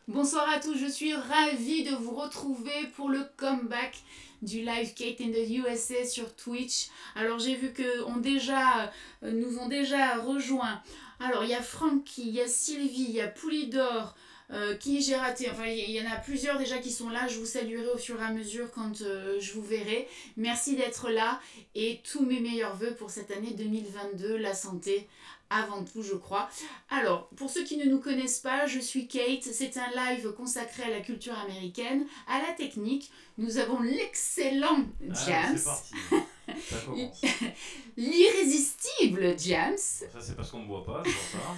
Bonsoir à tous, je suis ravie de vous retrouver pour le comeback du live Kate in the USA sur Twitch. Alors j'ai vu que nous ont déjà rejoint. Alors il y a Francky, il y a Sylvie, il y a Poulidor, qui j'ai raté. Enfin il y en a plusieurs déjà qui sont là. Je vous saluerai au fur et à mesure quand je vous verrai. Merci d'être là et tous mes meilleurs voeux pour cette année 2022, la santé avant tout je crois. Alors, pour ceux qui ne nous connaissent pas, je suis Kate. C'est un live consacré à la culture américaine, à la technique. Nous avons l'excellent James. C'est parti. Ça commence. L'irrésistible James. Ça, c'est parce qu'on me voit pas, c'est pour ça.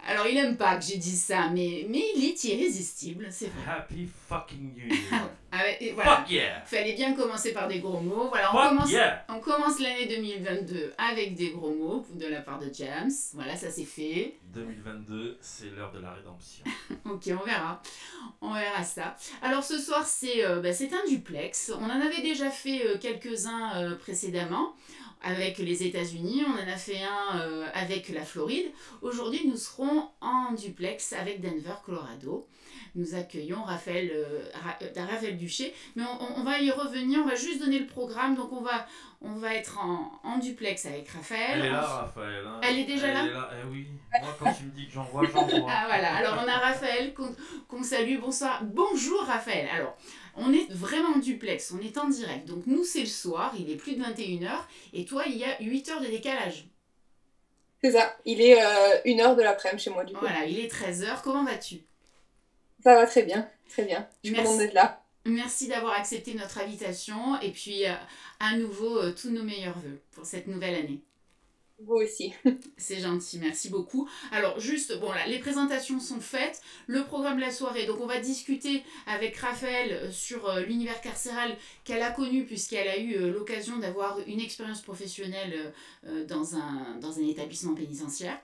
Alors, il aime pas que j'ai dit ça, mais il est irrésistible, c'est vrai. Happy fucking New Year. Et voilà. Fuck yeah. Fallait bien commencer par des gros mots. Voilà, on commence l'année 2022 avec des gros mots de la part de James. Voilà, ça c'est fait. 2022, c'est l'heure de la rédemption. Ok, on verra. On verra ça. Alors ce soir, c'est un duplex. On en avait déjà fait quelques-uns précédemment avec les États-Unis. On en a fait un avec la Floride. Aujourd'hui, nous serons en duplex avec Denver, Colorado. Nous accueillons Raphaël Duché. Mais on va y revenir. On va juste donner le programme. Donc on va être en duplex avec Raphaël. Elle est là, Raphaël. Hein. Elle est déjà là. Elle est là. Eh oui. Moi, quand tu me dis que j'en vois, j'en vois. Ah voilà. Alors on a Raphaël qu'on salue. Bonsoir. Bonjour Raphaël. Alors, on est vraiment en duplex, on est en direct. Donc nous, c'est le soir, il est plus de 21h. Et toi, il y a 8 heures de décalage. C'est ça, il est 1h de l'après-midi chez moi du coup. Voilà, il est 13h. Comment vas-tu? Ça va très bien, très bien. Je suis contente d'être là. Merci d'avoir accepté notre invitation. Et puis, à nouveau, tous nos meilleurs vœux pour cette nouvelle année. Vous aussi. C'est gentil, merci beaucoup. Alors juste, bon là, les présentations sont faites, le programme de la soirée, donc on va discuter avec Raphaël sur l'univers carcéral qu'elle a connu puisqu'elle a eu l'occasion d'avoir une expérience professionnelle dans un établissement pénitentiaire.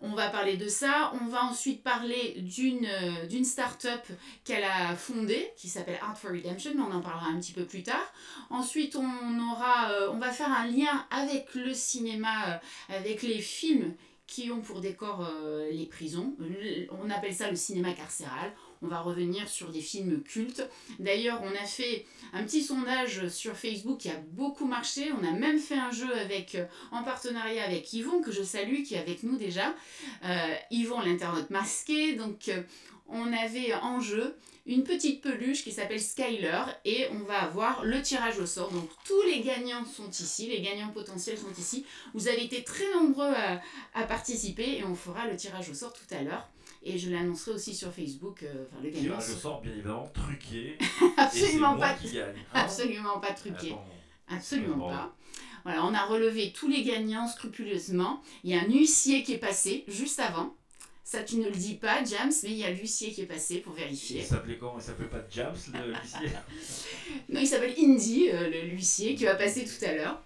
On va parler de ça, on va ensuite parler d'une start-up qu'elle a fondée qui s'appelle Art for Redemption, mais on en parlera un petit peu plus tard. Ensuite, on va faire un lien avec le cinéma, avec les films qui ont pour décor les prisons. On appelle ça le cinéma carcéral. On va revenir sur des films cultes. D'ailleurs, on a fait un petit sondage sur Facebook qui a beaucoup marché. On a même fait un jeu en partenariat avec Yvon, que je salue, qui est avec nous déjà. Yvon, l'internaute masqué. Donc, on avait en jeu une petite peluche qui s'appelle Skyler et on va avoir le tirage au sort. Donc tous les gagnants sont ici, les gagnants potentiels sont ici. Vous avez été très nombreux à participer et on fera le tirage au sort tout à l'heure. Et je l'annoncerai aussi sur Facebook. Le gagnant. Tirage au sort, bien évidemment, truqué. Absolument pas. Qui gagne, hein. Absolument pas truqué. Attends. Absolument pas. Voilà, on a relevé tous les gagnants scrupuleusement. Il y a un huissier qui est passé juste avant. Ça, tu ne le dis pas, James, mais il y a l'huissier qui est passé pour vérifier. Il s'appelait comment? Il s'appelait pas James, l'huissier? Non, il s'appelle Indy, l'huissier, qui va passer tout à l'heure.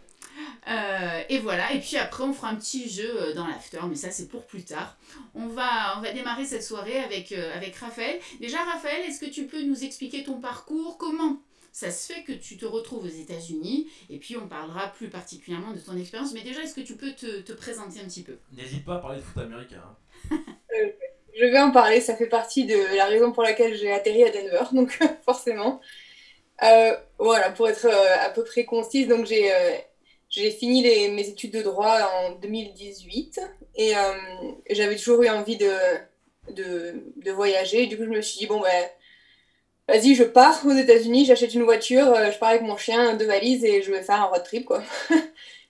Et voilà, et puis après, on fera un petit jeu dans l'after, mais ça, c'est pour plus tard. On va démarrer cette soirée avec Raphaël. Déjà, Raphaël, est-ce que tu peux nous expliquer ton parcours? Comment ça se fait que tu te retrouves aux États-Unis? Et puis, on parlera plus particulièrement de ton expérience. Mais déjà, est-ce que tu peux te présenter un petit peu? N'hésite pas à parler de foot américain. Je vais en parler, ça fait partie de la raison pour laquelle j'ai atterri à Denver, donc forcément. Voilà, pour être à peu près concise, donc j'ai fini mes études de droit en 2018 et j'avais toujours eu envie de voyager. Du coup, je me suis dit, bon, ben, vas-y, je pars aux États-Unis, j'achète une voiture, je pars avec mon chien, 2 valises et je vais faire un road trip, quoi.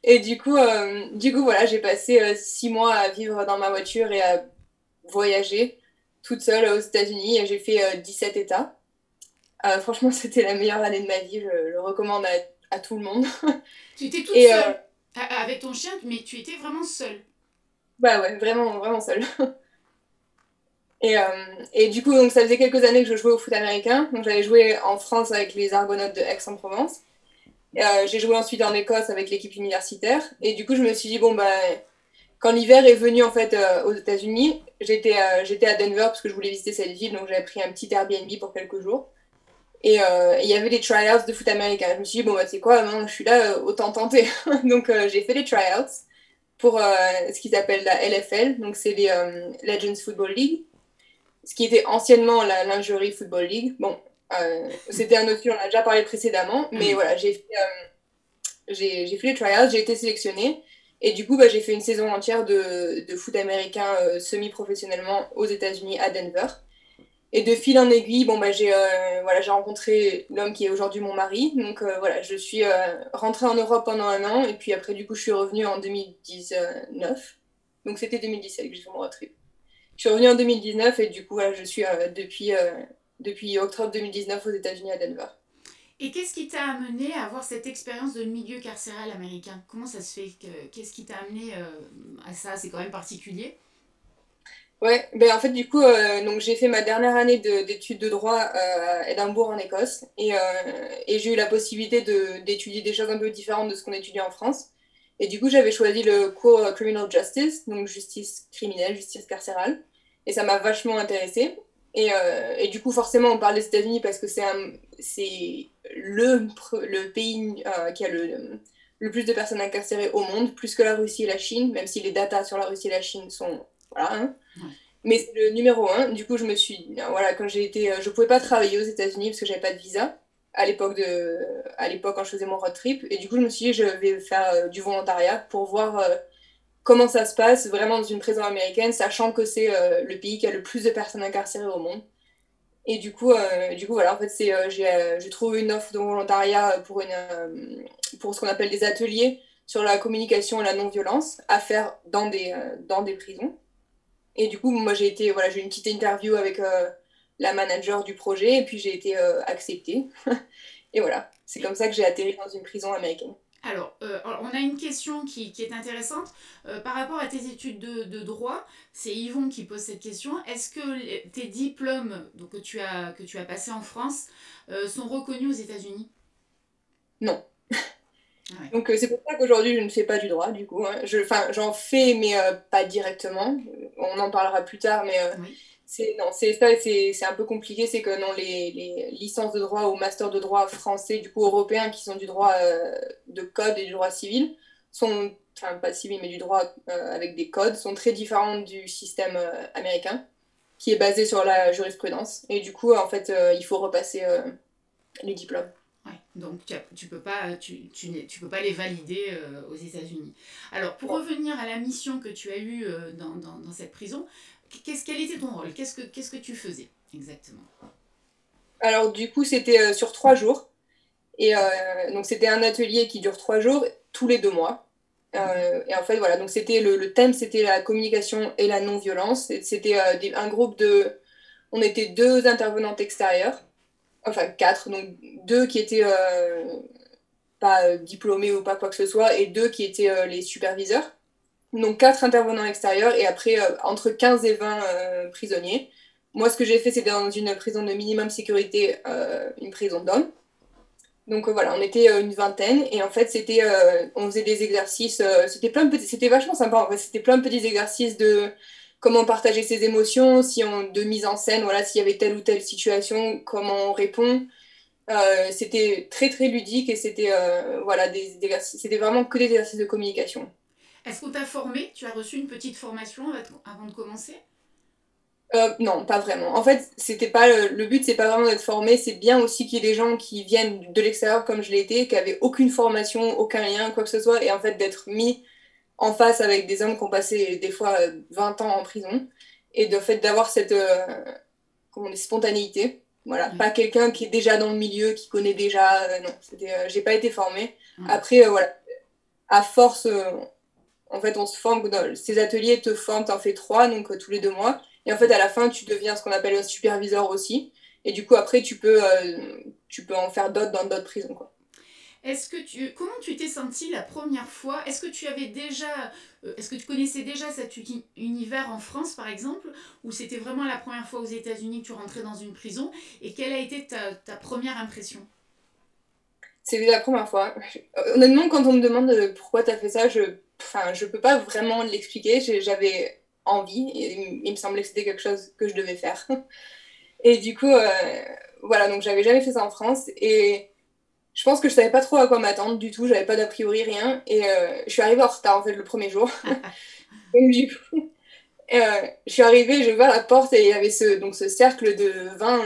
Et du coup, voilà, j'ai passé 6 mois à vivre dans ma voiture et à voyager toute seule aux États-Unis. J'ai fait 17 États. Franchement, c'était la meilleure année de ma vie. Je le recommande à tout le monde. Tu étais toute seule avec ton chien, mais tu étais vraiment seule. Bah ouais, vraiment, vraiment seule. Et du coup, donc, ça faisait quelques années que je jouais au foot américain. Donc, j'avais joué en France avec les Argonautes de Aix-en-Provence. J'ai joué ensuite en Écosse avec l'équipe universitaire. Et du coup, je me suis dit, bon, bah, quand l'hiver est venu en fait aux États-Unis, j'étais à Denver parce que je voulais visiter cette ville. Donc, j'avais pris un petit Airbnb pour quelques jours. Et il y avait des tryouts de foot américain. Je me suis dit, bon, bah, c'est quoi, maintenant je suis là, autant tenter. Donc, j'ai fait des tryouts pour ce qu'ils appellent la LFL. Donc, c'est les Legends Football League. Ce qui était anciennement la Lingerie Football League. Bon, c'était un autre sujet, on a déjà parlé précédemment, mais voilà, j'ai fait les tryouts, j'ai été sélectionnée. Et du coup, j'ai fait une saison entière de foot américain semi-professionnellement aux États-Unis, à Denver. Et de fil en aiguille, j'ai rencontré l'homme qui est aujourd'hui mon mari. Donc voilà, je suis rentrée en Europe pendant 1 an. Et puis après, du coup, je suis revenue en 2019. Donc c'était 2017 que j'ai fait mon road trip. Je suis revenue en 2019 et du coup, voilà, je suis depuis octobre 2019 aux États-Unis, à Denver. Et qu'est-ce qui t'a amené à avoir cette expérience de milieu carcéral américain? Comment ça se fait? Qu'est-ce qui t'a amené à ça? C'est quand même particulier. Ouais, en fait, du coup, donc j'ai fait ma dernière année d'études de droit à Édimbourg, en Écosse, et j'ai eu la possibilité d'étudier des choses un peu différentes de ce qu'on étudie en France. Et du coup, j'avais choisi le cours Criminal Justice, donc justice criminelle, justice carcérale, et ça m'a vachement intéressée. Et du coup, forcément, on parle des États-Unis parce que c'est le pays qui a le plus de personnes incarcérées au monde, plus que la Russie et la Chine, même si les datas sur la Russie et la Chine sont... Voilà, hein. Ouais. Mais c'est le numéro 1. Du coup, je me suis... Voilà, quand je pouvais pas travailler aux États-Unis parce que j'avais pas de visa à l'époque quand je faisais mon road trip. Et du coup, je me suis dit, je vais faire du volontariat pour voir comment ça se passe vraiment dans une prison américaine, sachant que c'est le pays qui a le plus de personnes incarcérées au monde. Et du coup, voilà, en fait, j'ai trouvé une offre de volontariat pour ce qu'on appelle des ateliers sur la communication et la non-violence à faire dans des prisons. Et du coup, moi, j'ai eu une petite interview avec la manager du projet, et puis j'ai été acceptée. Et voilà, c'est comme ça que j'ai atterri dans une prison américaine. Alors, on a une question qui est intéressante. Par rapport à tes études de droit, c'est Yvon qui pose cette question. Est-ce que tes diplômes donc, que tu as passés en France sont reconnus aux États-Unis? Non. Ouais. Donc, c'est pour ça qu'aujourd'hui, je ne fais pas du droit, du coup. Hein. J'en fais, mais pas directement. On en parlera plus tard, mais Oui. c'est un peu compliqué. C'est que non, les licences de droit ou master de droit français, du coup européens, qui sont du droit de code et du droit civil, enfin pas civil, mais du droit avec des codes, sont très différentes du système américain, qui est basé sur la jurisprudence. Et du coup, en fait, il faut repasser les diplômes. Ouais, donc tu peux pas, tu peux pas les valider aux États-Unis. Alors, pour revenir à la mission que tu as eue dans cette prison, quel était ton rôle? Qu'est-ce que tu faisais exactement? Alors, du coup, c'était sur 3 jours. Et donc, c'était un atelier qui dure 3 jours, tous les 2 mois. Et en fait, voilà, donc c'était le thème, c'était la communication et la non-violence. C'était un groupe de... On était 2 intervenantes extérieures, enfin 4, donc 2 qui étaient pas diplômés ou pas quoi que ce soit, et 2 qui étaient les superviseurs. Donc 4 intervenants extérieurs, et après entre 15 et 20 prisonniers. Moi, ce que j'ai fait, c'était dans une prison de minimum sécurité, une prison d'hommes. Donc voilà, on était une vingtaine, et en fait on faisait des exercices, c'était vachement sympa en fait, c'était plein de petits exercices de comment partager ses émotions, de mise en scène, voilà, s'il y avait telle ou telle situation, comment on répond. C'était très très ludique, et c'était voilà, c'était vraiment que des exercices de communication. Est-ce qu'on t'a formé? Tu as reçu une petite formation avant de commencer? Non, pas vraiment. En fait, c'était pas le but, c'est pas vraiment d'être formé, c'est bien aussi qu'il y ait des gens qui viennent de l'extérieur comme je l'ai été, qui avaient aucune formation, aucun lien, quoi que ce soit, et en fait d'être mis en face avec des hommes qui ont passé des fois 20 ans en prison, et de fait d'avoir cette comment on dit, spontanéité. Voilà, Oui. pas quelqu'un qui est déjà dans le milieu, qui connaît déjà. Non, j'ai pas été formée. Ouais. Après, voilà, à force, en fait, on se forme. Ces ateliers te forment, t'en fais 3, donc tous les 2 mois. Et en fait, à la fin, tu deviens ce qu'on appelle un superviseur aussi. Et du coup, après, tu peux en faire d'autres dans d'autres prisons, quoi. Comment tu t'es sentie la première fois? Est-ce que tu connaissais déjà cet univers en France, par exemple, ou c'était vraiment la première fois aux États-Unis que tu rentrais dans une prison? Et quelle a été ta première impression? C'était la première fois. Honnêtement, quand on me demande pourquoi tu as fait ça, je peux pas vraiment l'expliquer. J'avais envie, et il me semblait que c'était quelque chose que je devais faire. Et du coup, voilà, donc j'avais jamais fait ça en France. Et je pense que je savais pas trop à quoi m'attendre du tout. J'avais pas d'a priori, rien. Et je suis arrivée en retard, en fait, le premier jour. Donc, du coup, Je suis arrivée, j'ai ouvert la porte et il y avait ce cercle de 20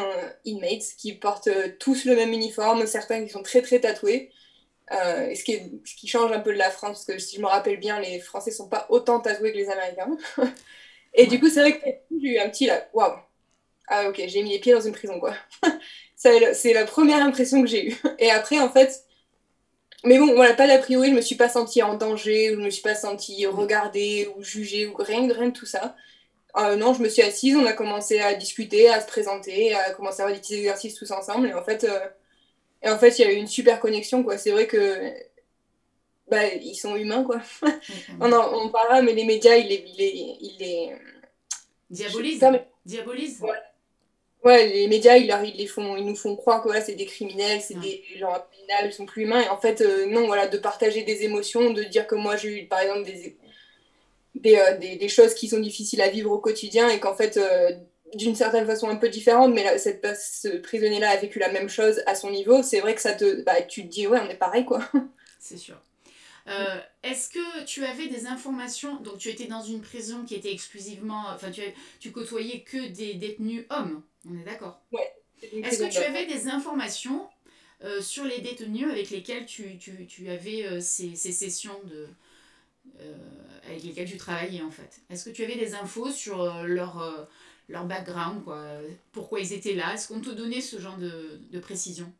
inmates qui portent tous le même uniforme, certains qui sont très très tatoués. Et ce qui change un peu de la France, parce que si je me rappelle bien, les Français sont pas autant tatoués que les Américains. Et du Ouais. coup, c'est vrai que j'ai eu un petit là, waouh, ah ok, j'ai mis les pieds dans une prison quoi. C'est la première impression que j'ai eue. Et après, en fait, mais bon, voilà, pas d'a priori, je me suis pas sentie en danger, ou je me suis pas sentie Oui. regardée ou jugée, ou rien de tout ça. Non, je me suis assise, on a commencé à discuter, à se présenter, à commencer à faire des petits exercices tous ensemble. Et en fait, il y a eu une super connexion, quoi. C'est vrai que bah, ils sont humains, quoi. Oui, On parlera, mais les médias, diabolise. permet- Diabolise. ouais, ouais, les médias, ils nous font croire que voilà, c'est des criminels, c'est Ouais. des gens abominables, ils sont plus humains. Et en fait, non, voilà, de partager des émotions, de dire que moi, j'ai eu, par exemple, des choses qui sont difficiles à vivre au quotidien et qu'en fait, d'une certaine façon un peu différente, mais là, ce prisonnier-là a vécu la même chose à son niveau, c'est vrai que bah, tu te dis, ouais, on est pareil, quoi. C'est sûr. Est-ce que tu avais des informations, donc tu étais dans une prison qui était exclusivement, enfin tu côtoyais que des détenus hommes, on est d'accord? Ouais, c'est une Est-ce que prison tu d'homme. avais des informations sur les détenus avec lesquels tu avais ces sessions euh, avec lesquels tu travaillais en fait? Est-ce que tu avais des infos sur leur background, quoi, pourquoi ils étaient là? Est-ce qu'on te donnait ce genre de précision?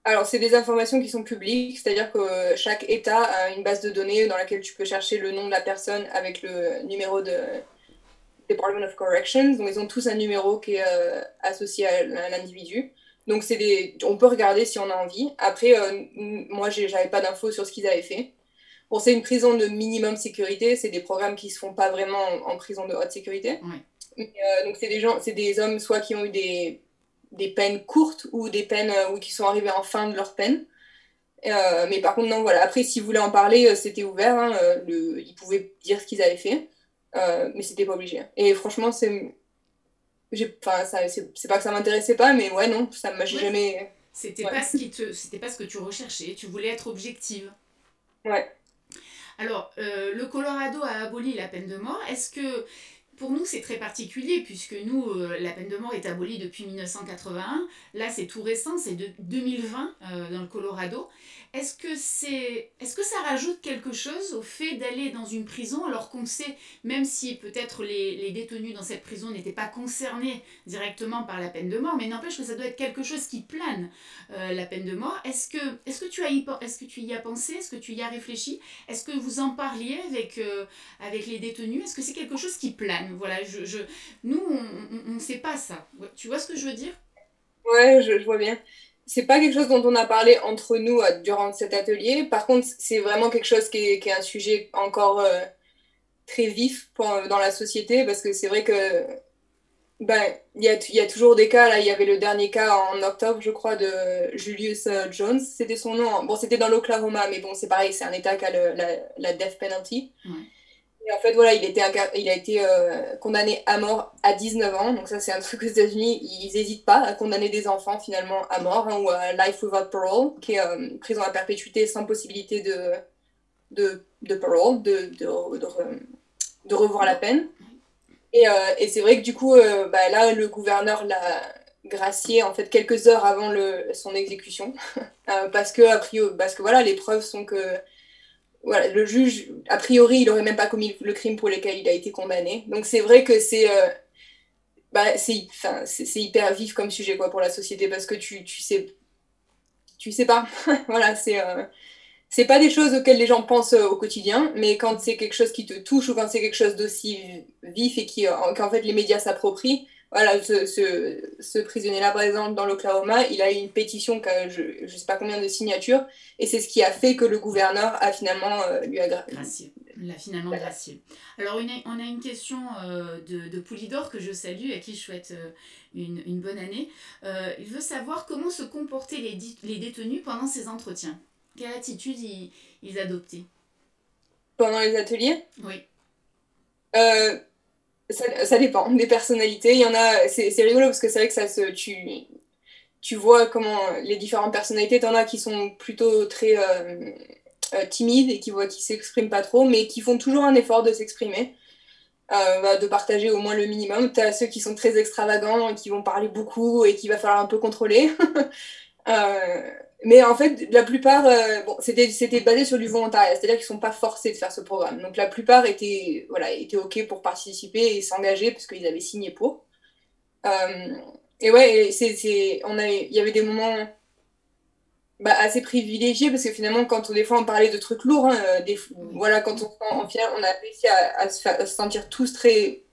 Alors, c'est des informations qui sont publiques, c'est-à-dire que chaque État a une base de données dans laquelle tu peux chercher le nom de la personne avec le numéro de Department of Corrections. Donc, ils ont tous un numéro qui est associé à l'individu. Donc, on peut regarder si on a envie. Après, moi, j'avais pas d'infos sur ce qu'ils avaient fait. Bon, c'est une prison de minimum sécurité. C'est des programmes qui se font pas vraiment en prison de haute sécurité. Ouais. Mais, donc, c'est des hommes soit qui ont eu des peines courtes ou des peines ou qui sont arrivés en fin de leur peine. Mais par contre, non, voilà. Après, s'ils voulaient en parler, c'était ouvert. Hein, ils pouvaient dire ce qu'ils avaient fait. Mais c'était pas obligé. Et franchement, enfin, c'est pas que ça m'intéressait pas, mais ouais, non, j'ai Ouais. jamais. Ouais. C'était pas ce que tu recherchais, tu voulais être objective. Ouais. Alors, le Colorado a aboli la peine de mort. Est-ce que pour nous, c'est très particulier puisque nous, la peine de mort est abolie depuis 1981. Là, c'est tout récent, c'est de 2020 dans le Colorado. Est-ce que ça rajoute quelque chose au fait d'aller dans une prison alors qu'on sait, même si peut-être les détenus dans cette prison n'étaient pas concernés directement par la peine de mort, mais n'empêche que ça doit être quelque chose qui plane, la peine de mort. Est-ce que est-ce que tu y as pensé? Est-ce que tu y as réfléchi? Est-ce que vous en parliez avec les détenus? Est-ce que c'est quelque chose qui plane? Voilà, nous, on ne sait pas ça. Ouais, tu vois ce que je veux dire? Ouais, je vois bien. C'est pas quelque chose dont on a parlé entre nous durant cet atelier. Par contre, c'est vraiment quelque chose qui est un sujet encore très vif dans la société parce que c'est vrai que ben, il y a toujours des cas. Là, il y avait le dernier cas en octobre, je crois, de Julius Jones. C'était son nom. Bon, c'était dans l'Oklahoma, mais bon, c'est pareil, c'est un État qui a la death penalty. Ouais. Et en fait, voilà, il a été condamné à mort à 19 ans. Donc ça, c'est un truc aux États-Unis. Ils n'hésitent pas à condamner des enfants finalement à mort, hein, ou à life without parole, qui est prison à perpétuité sans possibilité de parole, de revoir la Bon. peine. Et c'est vrai que du coup, bah, là, le gouverneur l'a gracié en fait quelques heures avant son exécution, parce que voilà, les preuves sont que voilà, le juge, a priori, il n'aurait même pas commis le crime pour lequel il a été condamné. Donc c'est vrai que bah, enfin, c'est hyper vif comme sujet quoi, pour la société parce que tu sais pas. Voilà, c'est pas des choses auxquelles les gens pensent au quotidien, mais quand c'est quelque chose qui te touche ou quand c'est quelque chose d'aussi vif et qu'en fait les médias s'approprient, voilà, ce prisonnier-là, par exemple, dans l'Oklahoma, il a eu une pétition qui a je sais pas combien de signatures, et c'est ce qui a fait que le gouverneur a finalement lui a Gracieux. L'a finalement gracieux. Alors, on a une question de Poulidor que je salue, à qui je souhaite une bonne année. Il veut savoir comment se comportaient les détenus pendant ces entretiens. Quelle attitude ils adoptaient? pendant les ateliers. Oui, Euh, ça dépend des personnalités. Il y en a, c'est rigolo parce que c'est vrai que tu vois comment les différentes personnalités, t'en as qui sont plutôt très timides et qui s'expriment pas trop, mais qui font toujours un effort de s'exprimer. de partager au moins le minimum. Tu as ceux qui sont très extravagants, qui vont parler beaucoup et qu'il va falloir un peu contrôler. Mais en fait, la plupart, bon, c'était basé sur du volontariat, c'est-à-dire qu'ils ne sont pas forcés de faire ce programme. Donc la plupart étaient OK pour participer et s'engager parce qu'ils avaient signé pour. Et ouais, il y avait des moments assez privilégiés parce que finalement, des fois on parlait de trucs lourds, hein, voilà, quand on se sent en finale, on a réussi à se sentir tous très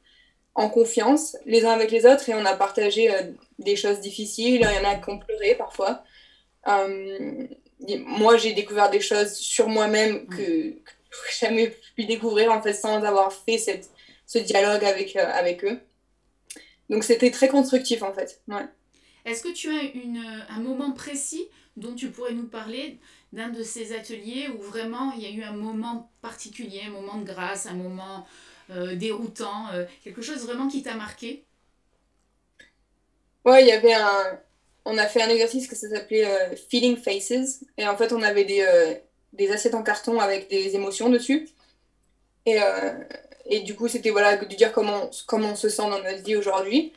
en confiance les uns avec les autres et on a partagé des choses difficiles. Il y en a qui ont pleuré parfois. Moi, j'ai découvert des choses sur moi-même que je n'aurais jamais pu découvrir en fait sans avoir fait ce dialogue avec eux. Donc c'était très constructif en fait. Ouais. Est-ce que tu as un moment précis dont tu pourrais nous parler d'un de ces ateliers où vraiment il y a eu un moment particulier, un moment de grâce, un moment déroutant, quelque chose vraiment qui t'a marqué? Ouais, on a fait un exercice que ça s'appelait Feeling Faces. Et en fait, on avait des assiettes en carton avec des émotions dessus. Et du coup, c'était voilà, de dire comment on se sent dans notre vie aujourd'hui.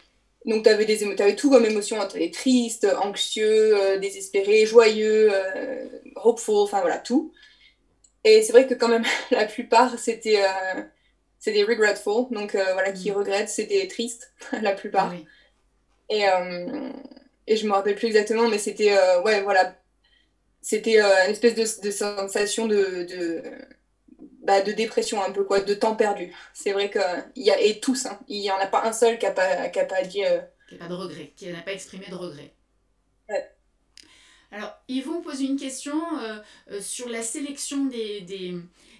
Donc, tu avais tout comme émotion. Tu avais triste, anxieux, désespéré, joyeux, hopeful, enfin voilà, tout. Et c'est vrai que quand même, la plupart, c'était regretful. Donc, voilà, qui regrette, c'était triste, la plupart. Oui. Et je me rappelle plus exactement, mais c'était ouais, voilà, c'était une espèce de sensation de dépression un peu, quoi, de temps perdu. C'est vrai et tous, hein, il n'y en a pas un seul qui n'a pas dit... Qui n'a pas de regret, qui n'a pas exprimé de regret. Ouais. Alors, Yvon pose une question sur la sélection des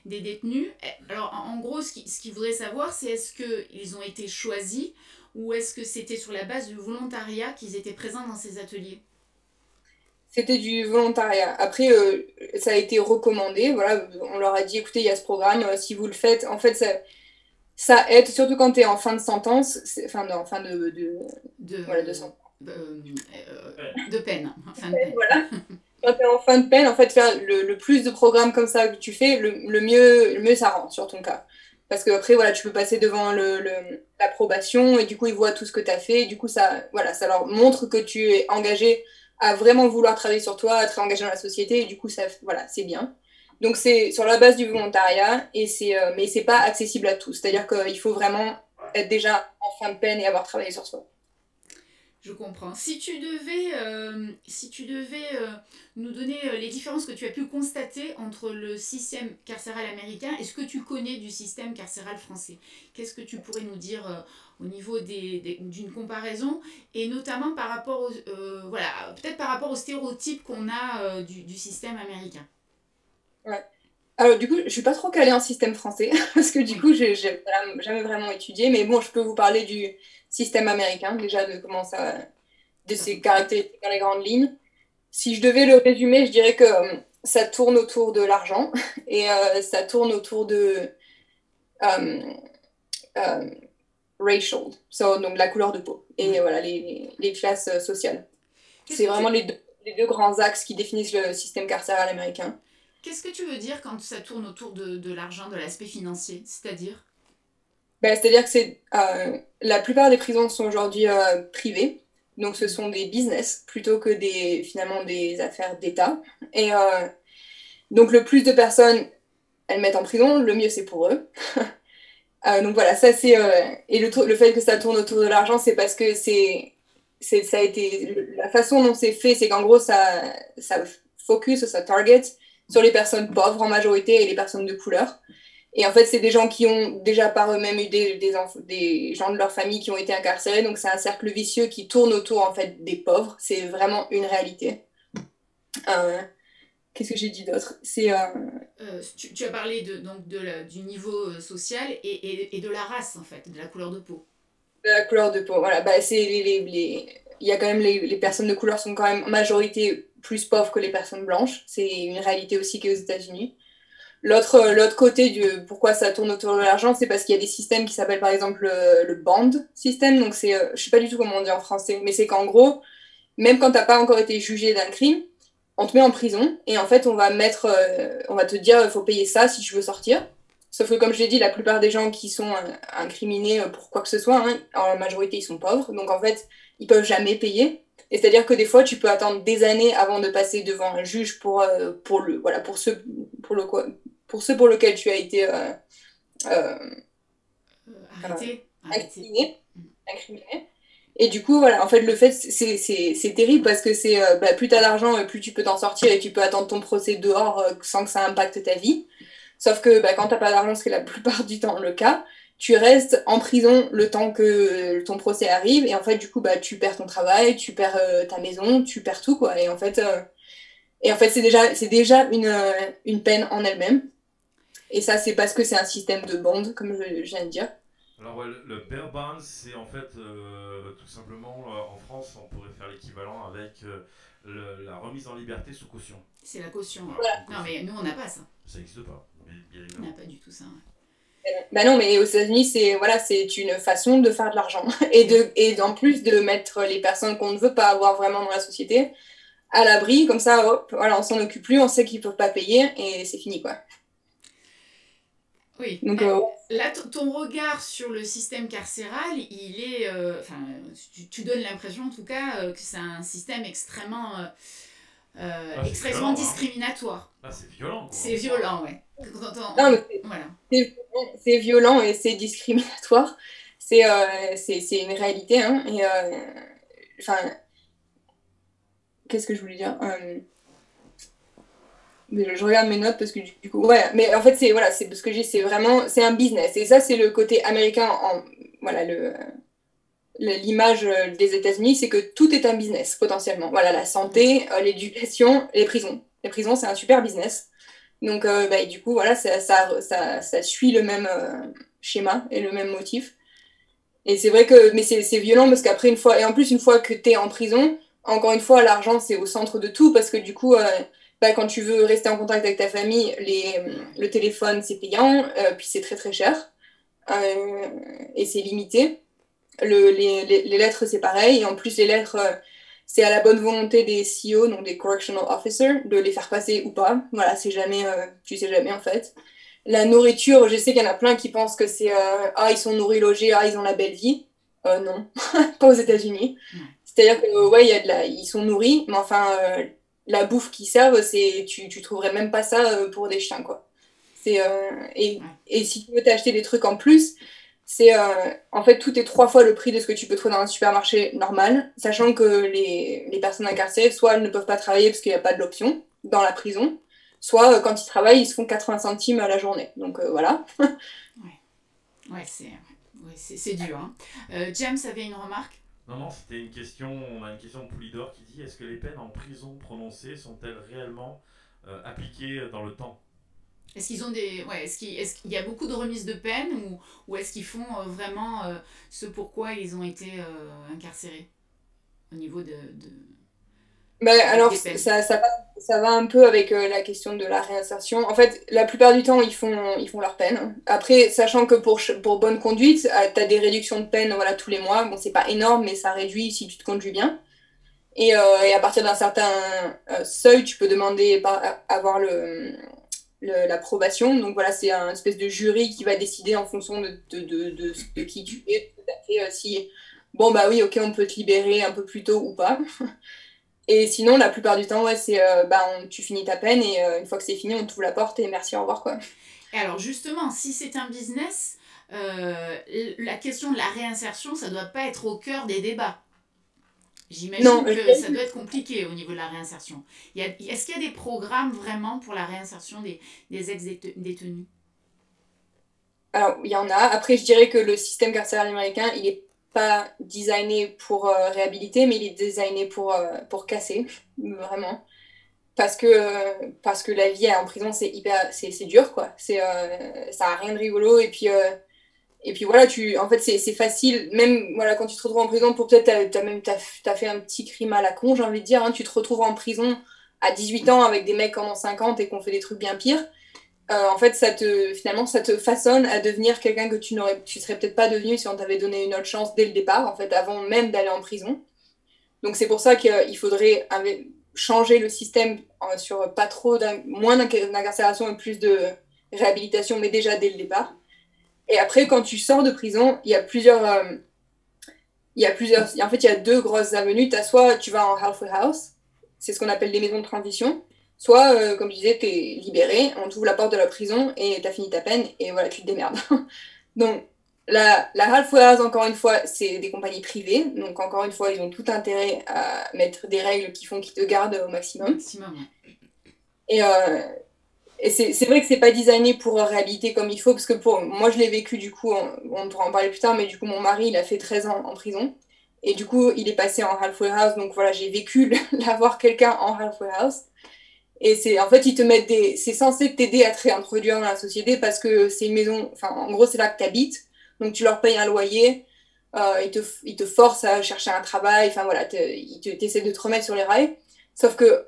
détenus. Alors, en gros, ce qu'il voudrait savoir, c'est est-ce qu'ils ont été choisis ou est-ce que c'était sur la base du volontariat qu'ils étaient présents dans ces ateliers? C'était du volontariat. Après, ça a été recommandé. Voilà, on leur a dit, écoutez, il y a ce programme, si vous le faites, en fait, ça aide, surtout quand tu es en fin de sentence, enfin, en fin voilà, de sentence. De peine. Fin de peine. Voilà. Quand tu es en fin de peine, en fait, faire le plus de programmes comme ça que tu fais, le mieux ça rend sur ton cas. Parce qu'après, voilà, tu peux passer devant l'approbation et du coup, ils voient tout ce que tu as fait. Et du coup, ça leur montre que tu es engagé à vraiment vouloir travailler sur toi, à être engagé dans la société. Et du coup, voilà, c'est bien. Donc, c'est sur la base du volontariat, mais c'est pas accessible à tous. C'est-à-dire qu'il faut vraiment être déjà en fin de peine et avoir travaillé sur soi. Je comprends. Si tu devais nous donner les différences que tu as pu constater entre le système carcéral américain et ce que tu connais du système carcéral français, qu'est-ce que tu pourrais nous dire au niveau d'une comparaison et notamment par rapport peut-être par rapport aux stéréotypes qu'on a du système américain? Ouais. Alors du coup, je suis pas trop calée en système français parce que du coup, j'ai jamais vraiment étudié, mais bon, je peux vous parler du système américain déjà de ses caractéristiques dans les grandes lignes. Si je devais le résumer, je dirais que ça tourne autour de l'argent et ça tourne autour de racial, donc la couleur de peau et voilà les classes sociales. C'est vraiment les deux grands axes qui définissent le système carcéral américain. Qu'est-ce que tu veux dire quand ça tourne autour de l'argent, de l'aspect financier? C'est-à-dire? C'est-à-dire que la plupart des prisons sont aujourd'hui privées. Donc, ce sont des business plutôt que finalement des affaires d'État. Et donc, le plus de personnes elles mettent en prison, le mieux c'est pour eux. Donc voilà, ça c'est... et le fait que ça tourne autour de l'argent, c'est parce que ça a été... La façon dont c'est fait, c'est qu'en gros, ça focus, ça target sur les personnes pauvres en majorité et les personnes de couleur. Et en fait, c'est des gens qui ont déjà par eux-mêmes eu des gens de leur famille qui ont été incarcérés. Donc, c'est un cercle vicieux qui tourne autour en fait des pauvres. C'est vraiment une réalité. Qu'est-ce que j'ai dit d'autre? Tu as parlé du niveau social et de la race, en fait, de la couleur de peau. De la couleur de peau, voilà. Il y a quand même les personnes de couleur sont quand même en majorité plus pauvres que les personnes blanches. C'est une réalité aussi qu'aux États-Unis. L'autre côté pourquoi ça tourne autour de l'argent, c'est parce qu'il y a des systèmes qui s'appellent par exemple le bond system. Donc, je ne sais pas du tout comment on dit en français, mais c'est qu'en gros, même quand tu n'as pas encore été jugé d'un crime, on te met en prison et en fait, on va te dire il faut payer ça si tu veux sortir. Sauf que, comme je l'ai dit, la plupart des gens qui sont incriminés pour quoi que ce soit, hein, en majorité, ils sont pauvres. Donc, en fait, ils peuvent jamais payer. Et c'est-à-dire que des fois, tu peux attendre des années avant de passer devant un juge voilà, pour ceux pour lesquels tu as été euh, Arrêté. incriminé. Et du coup, voilà, en fait, le fait, c'est terrible parce que plus tu as d'argent, plus tu peux t'en sortir et tu peux attendre ton procès dehors sans que ça impacte ta vie. Sauf que quand t'as pas d'argent, ce qui est la plupart du temps le cas, tu restes en prison le temps que ton procès arrive. Et en fait, du coup, tu perds ton travail, tu perds ta maison, tu perds tout, quoi. Et en fait, c'est déjà une peine en elle-même. Et ça, c'est parce que c'est un système de bande, comme je viens de dire. Alors ouais, le bare bones, c'est en fait tout simplement en France, on pourrait faire l'équivalent avec la remise en liberté sous caution. C'est la caution. Voilà, Voilà. Non, mais nous, on n'a pas ça. Ça n'existe pas, bien On évidemment. n'a pas du tout ça. Bah non, mais aux États-Unis, c'est une façon de faire de l'argent. Et en plus de mettre les personnes qu'on ne veut pas avoir vraiment dans la société à l'abri, comme ça, hop, voilà, on s'en occupe plus, on sait qu'ils peuvent pas payer et c'est fini, quoi. Oui. Donc, Là, ton regard sur le système carcéral, il est. Enfin, tu donnes l'impression, en tout cas, que c'est un système extrêmement violent, discriminatoire. Là, c'est violent. Quoi. C'est violent, ouais. Non, mais Voilà. c'est violent et c'est discriminatoire. C'est une réalité, hein. Et, enfin, qu'est-ce que je voulais dire? Je regarde mes notes parce que du coup, ouais, mais en fait, c'est ce que j'ai, c'est un business. Et ça, c'est le côté américain, voilà, l'image des États-Unis, c'est que tout est un business, potentiellement. Voilà, la santé, l'éducation, les prisons. Les prisons, c'est un super business. Donc, et du coup, voilà, ça suit le même schéma et le même motif. Et c'est vrai que, mais c'est violent parce qu'après, et en plus, une fois que tu es en prison, encore une fois, l'argent, c'est au centre de tout parce que du coup, quand tu veux rester en contact avec ta famille, le téléphone, c'est payant, puis c'est très très cher et c'est limité. Les lettres, c'est pareil. Et en plus, les lettres, c'est à la bonne volonté des CEO, donc des correctional officers, de les faire passer ou pas. Voilà, c'est jamais, tu sais jamais en fait. La nourriture, je sais qu'il y en a plein qui pensent que c'est ils sont nourris, logés, ils ont la belle vie. Non, pas aux États-Unis. C'est-à-dire que ouais, ils sont nourris, mais enfin, la bouffe qu'ils servent, tu trouverais même pas ça pour des chiens, quoi. Et si tu veux t'acheter des trucs en plus, en fait, tout est 3 fois le prix de ce que tu peux trouver dans un supermarché normal, sachant que les personnes incarcérées, soit elles ne peuvent pas travailler parce qu'il n'y a pas de l'option dans la prison, soit quand ils travaillent, ils se font 80 centimes à la journée. Donc voilà. Ouais, c'est dur. Hein. James avait une remarque? Non, c'était une question. On a une question de Poulidor qui dit: est-ce que les peines en prison prononcées sont-elles réellement appliquées dans le temps? Est-ce qu'ils ont est-ce qu'il y a beaucoup de remises de peine ou est-ce qu'ils font vraiment ce pourquoi ils ont été incarcérés au niveau de alors, des peines? ça va un peu avec la question de la réinsertion. En fait, la plupart du temps, ils font leur peine. Après, sachant que pour bonne conduite, tu as des réductions de peine voilà, tous les mois. Bon, c'est pas énorme, mais ça réduit si tu te conduis bien. Et à partir d'un certain seuil, tu peux demander avoir l'approbation. Donc voilà, c'est un espèce de jury qui va décider en fonction de qui tu es. Tout à fait, si, bon, bah oui, ok, on peut te libérer un peu plus tôt ou pas. Et sinon, la plupart du temps, ouais, tu finis ta peine et une fois que c'est fini, on t'ouvre la porte et merci, au revoir, quoi. Et alors justement, si c'est un business, la question de la réinsertion, ça doit pas être au cœur des débats. J'imagine que ça doit être compliqué au niveau de la réinsertion. Est-ce qu'il y a des programmes vraiment pour la réinsertion des ex-détenus? Alors, il y en a. Après, je dirais que le système carcéral américain, il est pas designé pour réhabiliter, mais il est designé pour casser, vraiment. Parce que la vie en prison, c'est dur, quoi. Ça a rien de rigolo. Et puis voilà, en fait, c'est facile. Même voilà, quand tu te retrouves en prison, pour peut-être t'as fait un petit crime à la con, j'ai envie de dire. Hein, tu te retrouves en prison à 18 ans avec des mecs qui en ont 50 et qui ont fait des trucs bien pires. En fait, finalement, ça te façonne à devenir quelqu'un que tu serais peut-être pas devenu si on t'avait donné une autre chance dès le départ, en fait, avant même d'aller en prison. Donc c'est pour ça qu'il faudrait changer le système sur pas trop moins d'incarcération et plus réhabilitation, mais déjà dès le départ. Et après, quand tu sors de prison, il y a plusieurs... En fait, il y a deux grosses avenues. T'as soit tu vas en halfway house, c'est ce qu'on appelle les maisons de transition, soit, comme je disais, tu es libéré, on t'ouvre la porte de la prison et tu as fini ta peine et voilà, tu te démerdes. Donc, la halfway house, encore une fois, c'est des compagnies privées. Donc, encore une fois, ils ont tout intérêt à mettre des règles qui font qu'ils te gardent au maximum. Et, c'est vrai que c'est pas designé pour réhabiliter comme il faut, parce que moi, je l'ai vécu, du coup, on pourra en parler plus tard, mais du coup, mon mari, il a fait 13 ans en prison. Et du coup, il est passé en halfway house. Donc voilà, j'ai vécu l'avoir quelqu'un en halfway house. Et en fait, ils te mettent c'est censé t'aider à te réintroduire dans la société parce que c'est une maison, enfin, en gros, c'est là que tu habites. Donc, tu leur payes un loyer. Ils te forcent à chercher un travail. Enfin, voilà, ils essaient de te remettre sur les rails. Sauf que,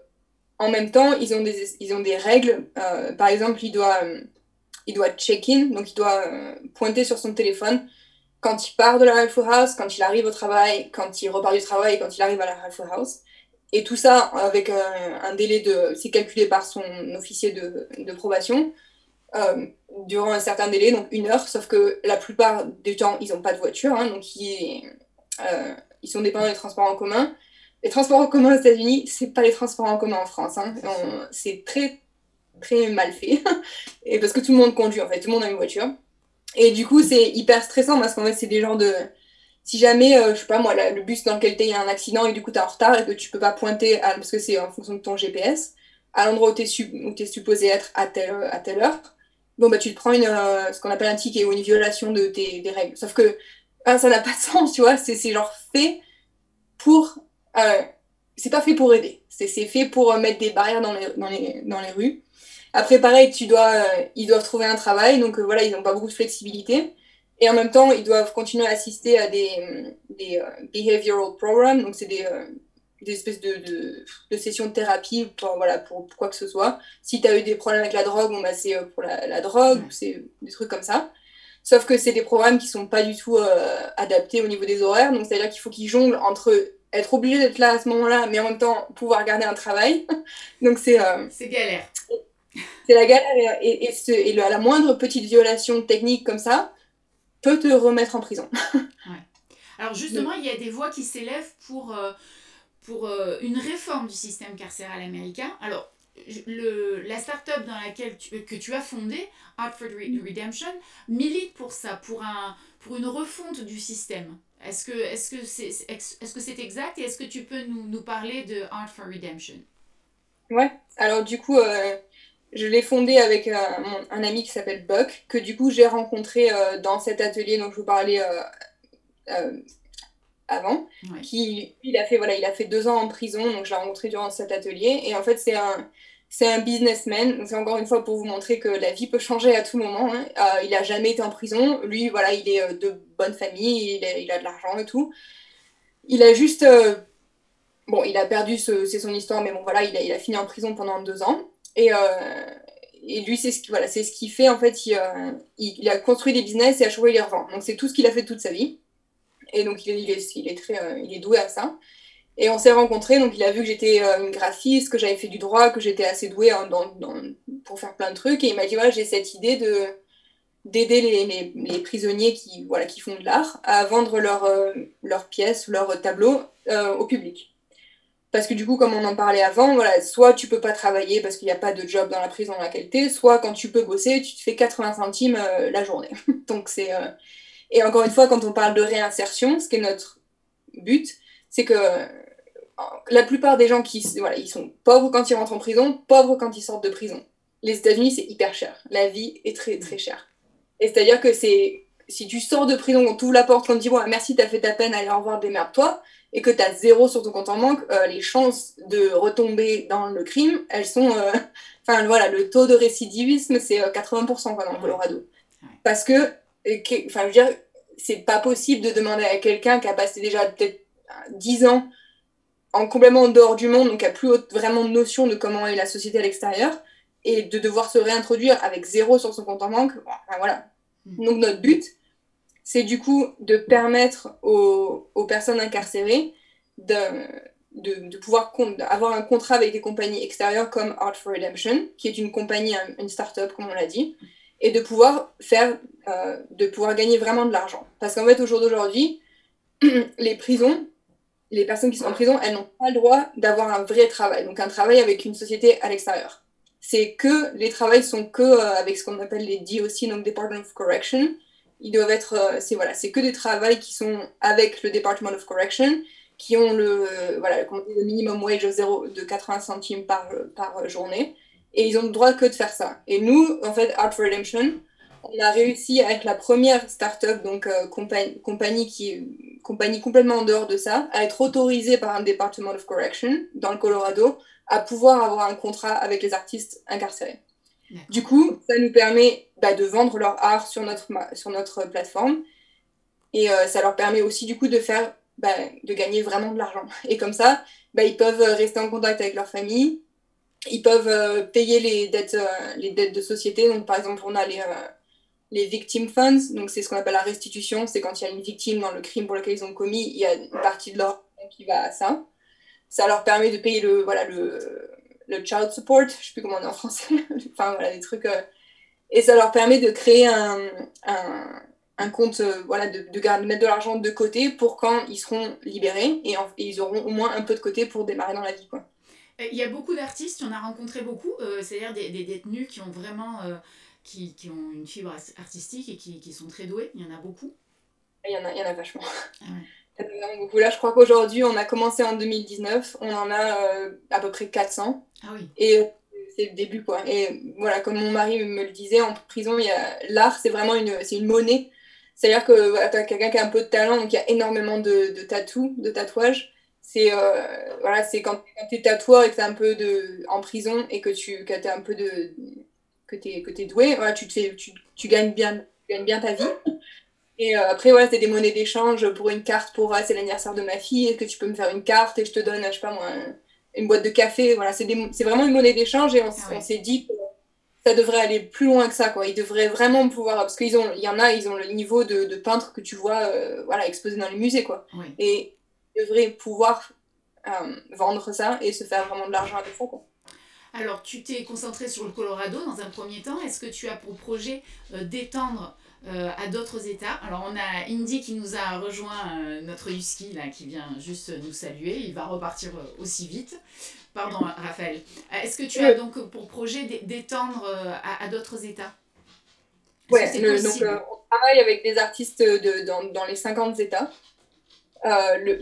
en même temps, ils ont des règles. Par exemple, il doit check-in. Donc, il doit pointer sur son téléphone quand il part de la halfway house, quand il arrive au travail, quand il repart du travail, quand il arrive à la halfway house. Et tout ça avec un délai c'est calculé par son officier de probation, durant un certain délai, donc 1 heure, sauf que la plupart du temps, ils n'ont pas de voiture, hein, donc ils sont dépendants des transports en commun. Les transports en commun aux États-Unis, c'est pas les transports en commun en France, hein. C'est très, très mal fait, et parce que tout le monde conduit, en fait, tout le monde a une voiture. Et du coup, c'est hyper stressant parce qu'en fait, c'est des genres de... Si jamais, je sais pas moi, le bus dans lequel t'es, il y a un accident et du coup t'es en retard et que tu peux pas pointer, parce que c'est en fonction de ton GPS, à l'endroit où t'es supposé être à telle heure, bon bah tu te prends ce qu'on appelle un ticket ou une violation des règles. Sauf que ça n'a pas de sens, tu vois, c'est genre fait pour... euh, c'est pas fait pour aider, c'est fait pour mettre des barrières dans les rues. Après, pareil, ils doivent trouver un travail, donc voilà, ils n'ont pas beaucoup de flexibilité. Et en même temps, ils doivent continuer à assister à des behavioral programs, donc c'est des espèces de sessions de thérapie voilà, pour quoi que ce soit. Si tu as eu des problèmes avec la drogue, bon, bah, c'est pour la drogue, c'est des trucs comme ça. Sauf que c'est des programmes qui sont pas du tout adaptés au niveau des horaires, donc c'est-à-dire qu'il faut qu'ils jonglent entre être obligé d'être là à ce moment-là, mais en même temps pouvoir garder un travail. Donc c'est galère. C'est la galère et la moindre petite violation technique comme ça peut te remettre en prison. Ouais. Alors justement, il y a des voix qui s'élèvent pour une réforme du système carcéral américain. Alors, la start-up dans laquelle que tu as fondée, Hartford Redemption, milite pour ça, pour une refonte du système. Est-ce que c'est exact et est-ce que tu peux nous parler de Hartford Redemption? Ouais, alors du coup, je l'ai fondée avec un ami qui s'appelle Buck, que du coup j'ai rencontré dans cet atelier dont je vous parlais avant. Ouais. Il a fait 2 ans en prison, donc je l'ai rencontré durant cet atelier. Et en fait, c'est un businessman. Donc c'est encore une fois pour vous montrer que la vie peut changer à tout moment, hein. Il n'a jamais été en prison. Lui, voilà, il est de bonne famille, il a de l'argent et tout. Il a juste... bon, il a perdu, c'est son histoire, mais bon, voilà, il a fini en prison pendant 2 ans. Et lui, c'est ce qu'il fait. En fait, il a construit des business et à chaque fois, il les revend. Donc, c'est tout ce qu'il a fait toute sa vie. Et donc, il est doué à ça. Et on s'est rencontrés. Donc, il a vu que j'étais une graphiste, que j'avais fait du droit, que j'étais assez douée pour faire plein de trucs. Et il m'a dit, voilà, j'ai cette idée d'aider les prisonniers qui font de l'art à vendre leurs pièces, leurs tableaux au public. Parce que du coup, comme on en parlait avant, voilà, soit tu peux pas travailler parce qu'il n'y a pas de job dans la prison dans laquelle tu es, soit quand tu peux bosser, tu te fais 80 centimes la journée. Donc Et encore une fois, quand on parle de réinsertion, ce qui est notre but, c'est que la plupart des gens ils sont pauvres quand ils rentrent en prison, pauvres quand ils sortent de prison. Les États-Unis, c'est hyper cher. La vie est très, très chère. Et c'est-à-dire que si tu sors de prison, on t'ouvre la porte, on te dit bon, merci, t'as fait ta peine, allez, au revoir, démerde-toi, et que t'as 0 sur ton compte en banque, les chances de retomber dans le crime, elles sont... Enfin, voilà, le taux de récidivisme, c'est 80% quoi, dans le Colorado. Parce que, enfin, je veux dire, c'est pas possible de demander à quelqu'un qui a passé déjà peut-être 10 ans complètement en dehors du monde, donc qui a plus vraiment de notion de comment est la société à l'extérieur, et de devoir se réintroduire avec 0 sur son compte en banque. Bon, enfin, voilà. Donc notre but, c'est du coup de permettre aux personnes incarcérées de pouvoir avoir un contrat avec des compagnies extérieures comme Art for Redemption, qui est une compagnie, une start-up, comme on l'a dit, et de pouvoir gagner vraiment de l'argent. Parce qu'en fait, au jour d'aujourd'hui, les prisons, les personnes qui sont en prison, elles n'ont pas le droit d'avoir un vrai travail, donc un travail avec une société à l'extérieur. Les travails sont que avec ce qu'on appelle les DOC, donc Department of Correction. Ils doivent être, c'est que des travails qui sont avec le Department of Correction, qui ont le minimum wage de 80 centimes par journée, et ils ont le droit que de faire ça. Et nous, en fait, Art for Redemption, on a réussi à être la première start-up, donc compagnie complètement en dehors de ça, à être autorisée par un Department of Correction dans le Colorado, à pouvoir avoir un contrat avec les artistes incarcérés. Du coup, ça nous permet de vendre leur art sur notre plateforme, et ça leur permet aussi du coup de gagner vraiment de l'argent. Et comme ça, ils peuvent rester en contact avec leur famille, ils peuvent payer les dettes de société. Donc par exemple, on a les victim funds, donc c'est ce qu'on appelle la restitution, c'est quand il y a une victime dans le crime pour lequel ils ont commis, il y a une partie de leur qui va à ça. Ça leur permet de payer le child support, je sais plus comment on dit en français, enfin voilà, des trucs. Et ça leur permet de créer un compte, de mettre de l'argent de côté pour quand ils seront libérés, et ils auront au moins un peu de côté pour démarrer dans la vie, quoi. Il y a beaucoup d'artistes, on a rencontré beaucoup, c'est-à-dire des détenus qui ont vraiment... qui ont une fibre artistique et qui sont très doués. Il y en a beaucoup. Il y en a vachement. Ah ouais. Il y en a vraiment beaucoup. Là, je crois qu'aujourd'hui, on a commencé en 2019, on en a à peu près 400. Ah oui. Et c'est le début, quoi. Et voilà, comme mon mari me le disait, en prison, l'art, c'est vraiment une monnaie. C'est-à-dire que tu as quelqu'un qui a un peu de talent, donc il y a énormément de tatouages. C'est quand tu es tatoueur et que tu es un peu en prison et que tu es un peu que t'es doué, voilà, tu gagnes bien ta vie. Et après, voilà, c'est des monnaies d'échange pour une carte pour c'est l'anniversaire de ma fille, est-ce que tu peux me faire une carte et je te donne, je sais pas moi, une boîte de café. Voilà, c'est vraiment une monnaie d'échange, et on s'est dit que ça devrait aller plus loin que ça, quoi. Ils devraient vraiment pouvoir, parce qu'ils ont le niveau de peintre que tu vois exposé dans les musées, quoi. Oui. Et ils devraient pouvoir vendre ça et se faire vraiment de l'argent avec ça, quoi. Alors, tu t'es concentré sur le Colorado dans un premier temps. Est-ce que tu as pour projet d'étendre à d'autres États? Alors, on a Indy qui nous a rejoint, notre husky, là, qui vient juste nous saluer. Il va repartir aussi vite. Pardon, Raphaël. Est-ce que tu as donc pour projet d'étendre à d'autres États? Ouais, donc on travaille avec des artistes dans les 50 États.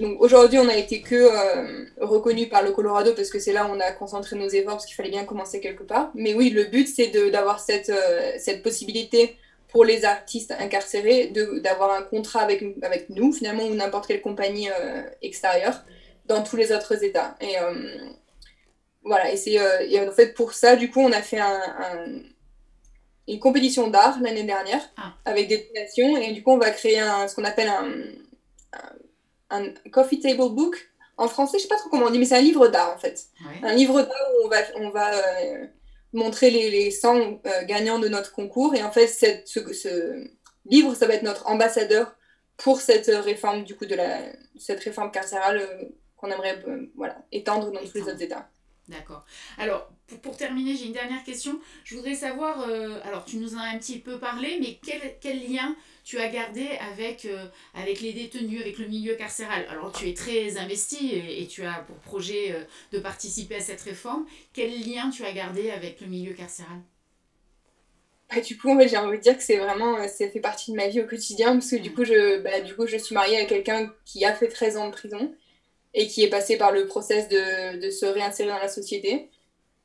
Donc aujourd'hui, on a été que reconnu par le Colorado parce que c'est là où on a concentré nos efforts parce qu'il fallait bien commencer quelque part. Mais oui, le but, c'est d'avoir cette possibilité pour les artistes incarcérés d'avoir un contrat avec nous, finalement, ou n'importe quelle compagnie extérieure dans tous les autres États. Et voilà, et en fait, pour ça, du coup, on a fait une compétition d'art l'année dernière avec des donations, et du coup, on va créer ce qu'on appelle un coffee table book. En français, je sais pas trop comment on dit, mais c'est un livre d'art en fait. Ouais. Un livre d'art où on va montrer les 100 gagnants de notre concours, et en fait, ce livre, ça va être notre ambassadeur pour cette réforme, du coup, cette réforme carcérale qu'on aimerait étendre dans tous les autres États. D'accord. Alors, pour terminer, j'ai une dernière question. Je voudrais savoir, alors tu nous en as un petit peu parlé, mais quel lien tu as gardé avec les détenus, avec le milieu carcéral? Alors, tu es très investi et tu as pour projet de participer à cette réforme. Quel lien tu as gardé avec le milieu carcéral? Du coup, en fait, j'ai envie de dire que c'est vraiment, ça fait partie de ma vie au quotidien, parce que du coup, je suis mariée à quelqu'un qui a fait 13 ans de prison et qui est passé par le process de se réinsérer dans la société.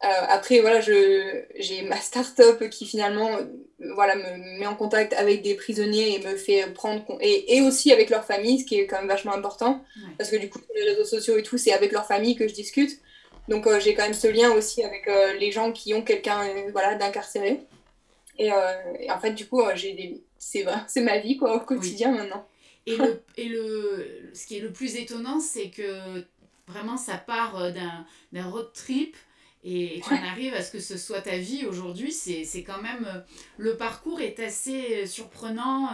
Après, voilà, j'ai ma start-up qui finalement me met en contact avec des prisonniers et me fait prendre et aussi avec leur famille, ce qui est quand même vachement important, parce que du coup, sur les réseaux sociaux et tout, c'est avec leur famille que je discute. Donc, j'ai quand même ce lien aussi avec les gens qui ont quelqu'un d'incarcéré. Et en fait, du coup, c'est ma vie, quoi, au quotidien maintenant. Et ce qui est le plus étonnant, c'est que vraiment ça part d'un road trip et tu en arrives à ce que ce soit ta vie aujourd'hui. C'est quand même... Le parcours est assez surprenant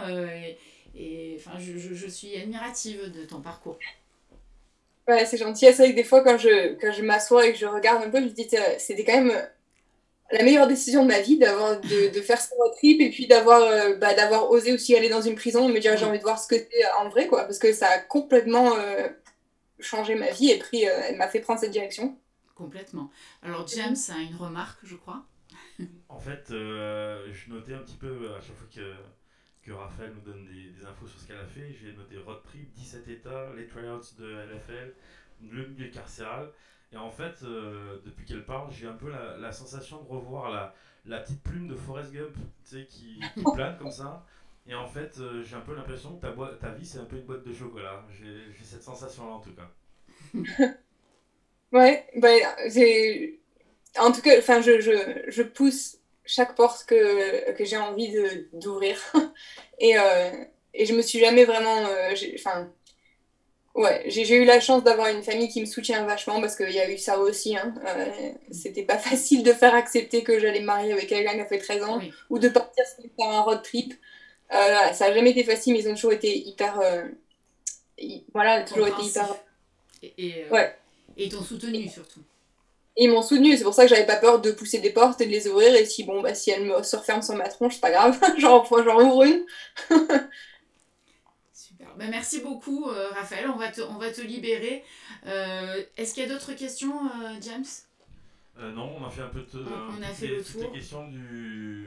et enfin, je suis admirative de ton parcours. Ouais, c'est gentil. C'est vrai que des fois, quand je m'assois et que je regarde un peu, je me dis, c'était quand même la meilleure décision de ma vie de faire ce road trip et puis d'avoir osé aussi aller dans une prison et me dire, j'ai Oui, envie de voir ce que c'est en vrai, quoi. Parce que ça a complètement changé ma vie et elle m'a fait prendre cette direction. complètement. Alors James a une remarque, je crois. En fait, je notais un petit peu à chaque fois que Raphaël nous donne des infos sur ce qu'elle a fait. J'ai noté road trip, 17 États, les tryouts de LFL, le milieu carcéral. Et en fait, depuis qu'elle parle, j'ai un peu la sensation de revoir la petite plume de Forrest Gump, tu sais, qui plane comme ça. Et en fait, j'ai un peu l'impression que ta vie, c'est un peu une boîte de chocolat. J'ai cette sensation-là en tout cas. Ouais, ben, en tout cas, enfin, je pousse chaque porte que j'ai envie d'ouvrir. Et, et je me suis jamais vraiment. Enfin, ouais, j'ai eu la chance d'avoir une famille qui me soutient vachement parce qu'il y a eu ça aussi. Hein. C'était pas facile de faire accepter que j'allais me marier avec quelqu'un qui a fait 13 ans Oui, ou de partir faire un road trip. Ça n'a jamais été facile, mais ils ont toujours été hyper. Voilà, toujours été hyper. compréhensif. Et, et, euh, Ouais. et ils t'ont soutenu surtout. Et ils m'ont soutenu, c'est pour ça que j'avais pas peur de pousser des portes et de les ouvrir. Et si, bon, bah, si elles se referment sur ma tronche, c'est pas grave, j'en ouvre une. Super. Ben, merci beaucoup, Raphaël. On va te libérer. Est-ce qu'il y a d'autres questions, James? Non, on a fait un peu On a fait le toutes les tour. questions du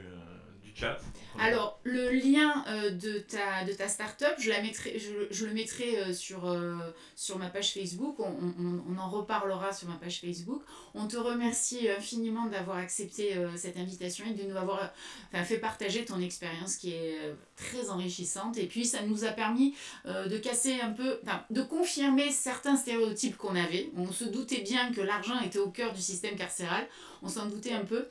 chat. Alors, le lien de ta startup, je le mettrai sur ma page Facebook. On en reparlera sur ma page Facebook. On te remercie infiniment d'avoir accepté cette invitation et de nous avoir fait partager ton expérience qui est très enrichissante. Et puis, ça nous a permis de casser un peu, de confirmer certains stéréotypes qu'on avait. On se doutait bien que l'argent était au cœur du système carcéral. On s'en doutait un peu.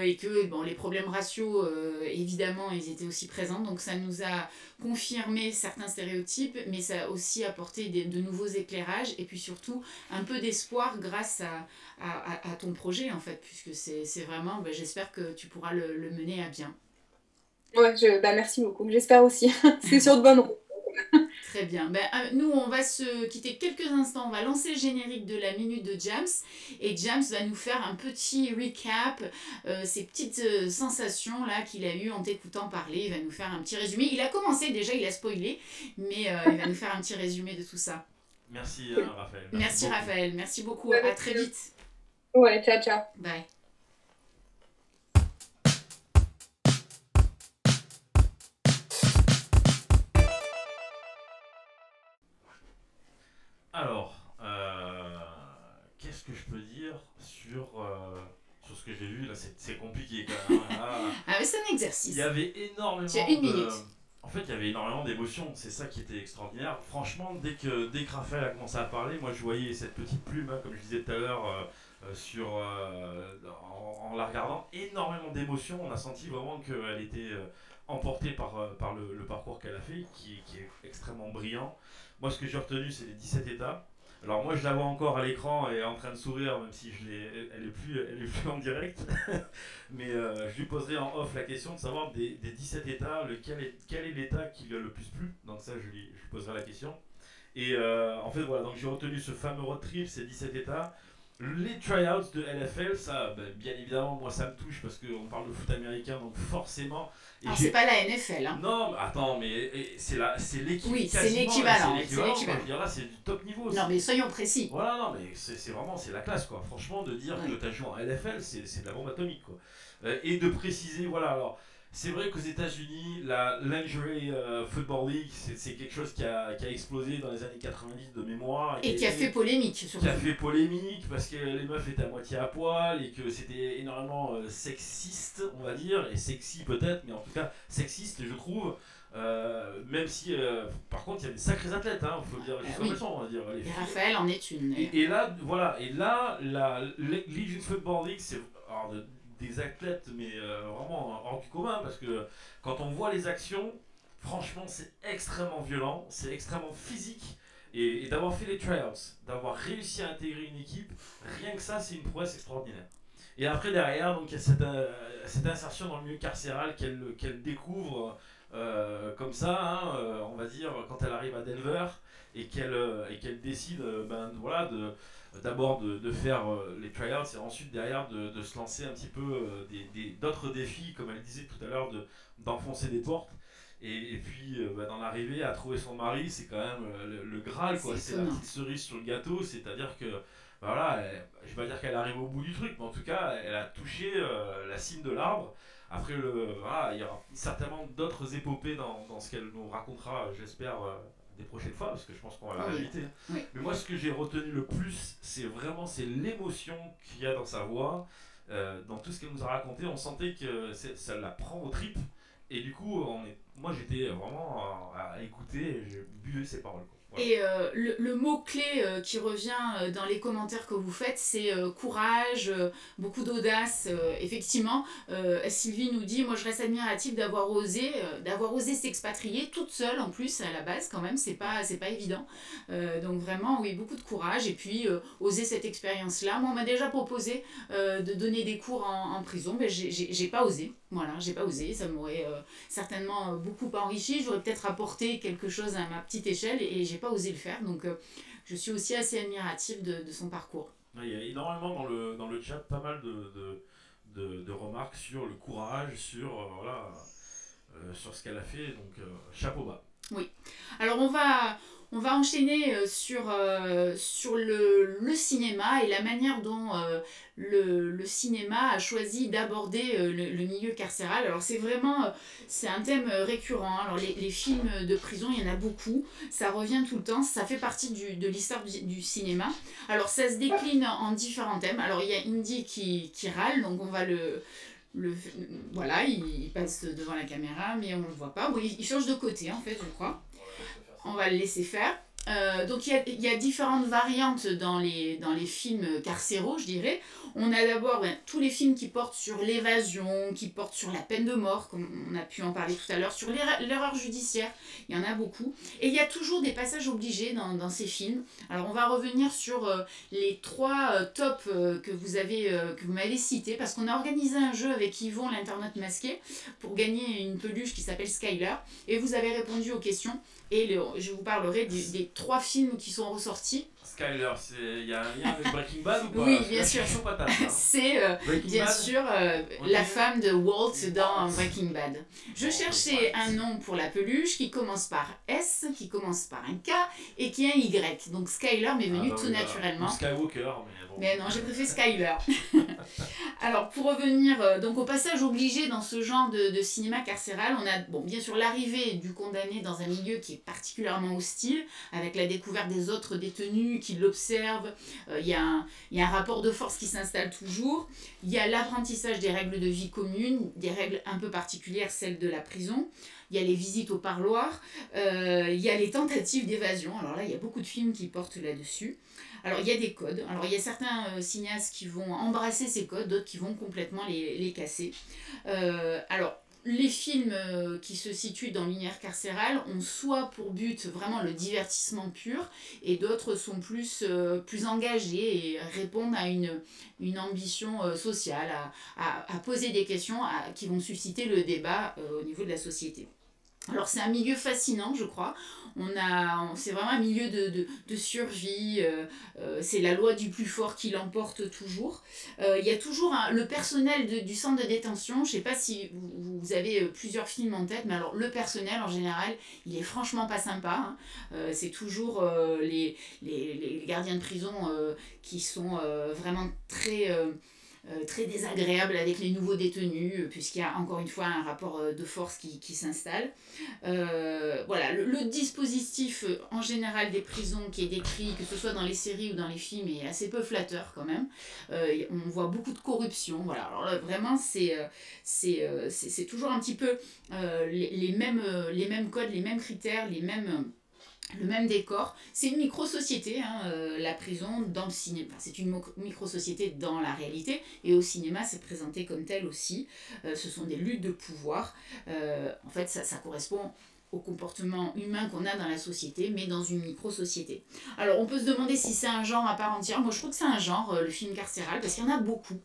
Et que bon, les problèmes raciaux, évidemment, ils étaient aussi présents. Donc ça nous a confirmé certains stéréotypes, mais ça a aussi apporté de nouveaux éclairages et puis surtout un peu d'espoir grâce à ton projet, en fait, puisque c'est vraiment, j'espère que tu pourras le mener à bien. Ouais, bah, merci beaucoup. J'espère aussi. C'est sur de bonnes routes. Très bien. Nous, on va se quitter quelques instants. On va lancer le générique de la minute de James. Et James va nous faire un petit recap, ces petites sensations là qu'il a eues en t'écoutant parler. Il va nous faire un petit résumé. Il a commencé déjà, il a spoilé, mais il va nous faire un petit résumé de tout ça. Merci Raphaël. Merci Beaucoup. Raphaël. Merci beaucoup. Ouais, À très vite. ouais, ciao, ciao. Bye. Alors, qu'est-ce que je peux dire sur ce que j'ai vu là? C'est compliqué quand même, hein. Ah, mais c'est un Il exercice. y avait Tu as énormément une de. minute. En fait, il y avait énormément d'émotions. C'est ça qui était extraordinaire. Franchement, dès que Raphaël a commencé à parler, moi je voyais cette petite plume, hein, comme je disais tout à l'heure, en la regardant, énormément d'émotions. On a senti vraiment qu'elle était emportée par le parcours qu'elle a fait, qui est extrêmement brillant. Moi, ce que j'ai retenu, c'est les 17 états. Alors moi je la vois encore à l'écran et en train de sourire même si elle est plus en direct. Mais je lui poserai en off la question de savoir des 17 états, quel est l'état qui lui a le plus plu. Donc ça je lui poserai la question. Et en fait voilà, donc j'ai retenu ce fameux road trip, ces 17 états. Les tryouts de LFL, ça, ben, bien évidemment, moi ça me touche parce qu'on parle de foot américain, donc forcément. Et Alors, c'est pas la NFL, hein. non, mais attends, mais c'est l'équivalent. Oui, c'est l'équivalent. C'est l'équivalent. Quoi. Je veux dire, là, c'est du top niveau aussi. Non, mais soyons précis. Voilà, non, mais c'est vraiment c'est la classe, quoi. Franchement, de dire Oui. que tu as joué en LFL, c'est de la bombe atomique, quoi. Et de préciser, voilà, alors. C'est vrai qu'aux États-Unis, la Lingerie Football League, c'est quelque chose qui a explosé dans les années 90 de mémoire. Et qui a fait polémique, surtout. Qui a fait polémique parce que les meufs étaient à moitié à poil et que c'était énormément sexiste, on va dire, et sexy peut-être, mais en tout cas sexiste, je trouve. Même si, par contre, il y a des sacrés athlètes, hein, faut le dire juste oui. on va dire. Les Et filles. Raphaël en est une. Et là, voilà, et là, la Legion Football League, c'est des athlètes, mais vraiment hors du commun, parce que quand on voit les actions, franchement, c'est extrêmement violent, c'est extrêmement physique. Et d'avoir fait les tryouts, d'avoir réussi à intégrer une équipe, rien que ça, c'est une prouesse extraordinaire. Et après, derrière, donc, il y a cette insertion dans le milieu carcéral qu'elle découvre comme ça, hein, on va dire, quand elle arrive à Denver. et qu'elle décide voilà, d'abord de faire les tryouts et ensuite derrière de se lancer un petit peu d'autres défis, comme elle disait tout à l'heure, d'enfoncer des portes. Et puis d'en arriver à trouver son mari, c'est quand même le Graal, quoi. C'est la petite cerise sur le gâteau, c'est-à-dire que voilà, je vais pas dire qu'elle arrive au bout du truc, mais en tout cas, elle a touché la cime de l'arbre. Après, voilà, il y aura certainement d'autres épopées dans ce qu'elle nous racontera, j'espère, des prochaines fois, parce que je pense qu'on va la réinviter. Oui. Mais moi, ce que j'ai retenu le plus, c'est l'émotion qu'il y a dans sa voix, dans tout ce qu'elle nous a raconté. On sentait que ça la prend aux tripes. Et du coup, moi j'étais vraiment à écouter et je buvais ses paroles, quoi. Voilà. Et le mot-clé qui revient dans les commentaires que vous faites, c'est courage, beaucoup d'audace. Effectivement, Sylvie nous dit, moi je reste admirative d'avoir osé s'expatrier toute seule en plus à la base quand même, c'est pas évident. Donc vraiment, oui, beaucoup de courage et puis oser cette expérience-là. Moi on m'a déjà proposé de donner des cours en prison, mais j'ai pas osé. Voilà, j'ai pas osé, ça m'aurait certainement beaucoup enrichi, j'aurais peut-être apporté quelque chose à ma petite échelle et j'ai pas osé le faire, donc je suis aussi assez admirative de son parcours. Il y a énormément dans le chat pas mal de remarques sur le courage, voilà, sur ce qu'elle a fait, donc chapeau bas. Oui, alors on va enchaîner sur le cinéma et la manière dont le cinéma a choisi d'aborder le milieu carcéral. Alors c'est un thème récurrent. Alors les films de prison, il y en a beaucoup, ça revient tout le temps, ça fait partie de l'histoire du cinéma. Alors ça se décline en différents thèmes. Alors il y a Indy qui râle, donc on va voilà, il passe devant la caméra, mais on ne le voit pas. Bon, il change de côté, en fait, je crois. On va le laisser faire. Donc, il y a différentes variantes dans les films carcéraux, je dirais. On a d'abord tous les films qui portent sur l'évasion, qui portent sur la peine de mort, comme on a pu en parler tout à l'heure, sur l'erreur judiciaire. Il y en a beaucoup. Et il y a toujours des passages obligés dans ces films. Alors, on va revenir sur les 3 tops que vous m'avez cités, parce qu'on a organisé un jeu avec Yvon, l'internaute masqué, pour gagner une peluche qui s'appelle Skyler. Et vous avez répondu aux questions. Et je vous parlerai des 3 films qui sont ressortis. Skyler, il y a un lien avec Breaking Bad ou pas? Oui, bien sûr. Patate, hein. C'est bien sûr la femme de Walt dans Breaking Bad. Je cherchais un nom pour la peluche qui commence par S, qui commence par un K et qui a un Y. Donc Skyler m'est venu tout naturellement. Ou Skywalker, mais bon. Mais non, j'ai préféré Skyler. Alors, pour revenir donc au passage obligé dans ce genre de cinéma carcéral, on a bien sûr l'arrivée du condamné dans un milieu qui est particulièrement hostile, avec la découverte des autres détenus qui l'observent. Il y a un rapport de force qui s'installe toujours. Il y a l'apprentissage des règles de vie communes, des règles un peu particulières, celles de la prison. Il y a les visites au parloir. Il y a les tentatives d'évasion. Alors là, il y a beaucoup de films qui portent là-dessus. Alors, il y a des codes. Alors, il y a certains cinéastes qui vont embrasser ces codes, d'autres qui vont complètement les casser. Alors, les films qui se situent dans l'univers carcéral ont soit pour but vraiment le divertissement pur, et d'autres sont plus engagés et répondent à une ambition sociale, à poser des questions qui vont susciter le débat au niveau de la société. Alors c'est un milieu fascinant, je crois. C'est vraiment un milieu de survie. C'est la loi du plus fort qui l'emporte toujours. Il y a toujours le personnel du centre de détention. Je ne sais pas si vous avez plusieurs films en tête, mais alors le personnel en général, il est franchement pas sympa. C'est toujours les gardiens de prison qui sont vraiment très désagréable avec les nouveaux détenus, puisqu'il y a encore une fois un rapport de force qui s'installe. Voilà, le dispositif en général des prisons qui est décrit, que ce soit dans les séries ou dans les films, est assez peu flatteur quand même. On voit beaucoup de corruption. Voilà, alors là, vraiment, c'est toujours un petit peu les mêmes codes, les mêmes critères, le même décor. C'est une micro-société, la prison dans le cinéma. Enfin, c'est une micro-société dans la réalité, et au cinéma, c'est présenté comme tel aussi. Ce sont des luttes de pouvoir. En fait, ça correspond au comportement humain qu'on a dans la société, mais dans une micro-société. Alors on peut se demander si c'est un genre à part entière. Moi je trouve que c'est un genre, le film carcéral, parce qu'il y en a beaucoup.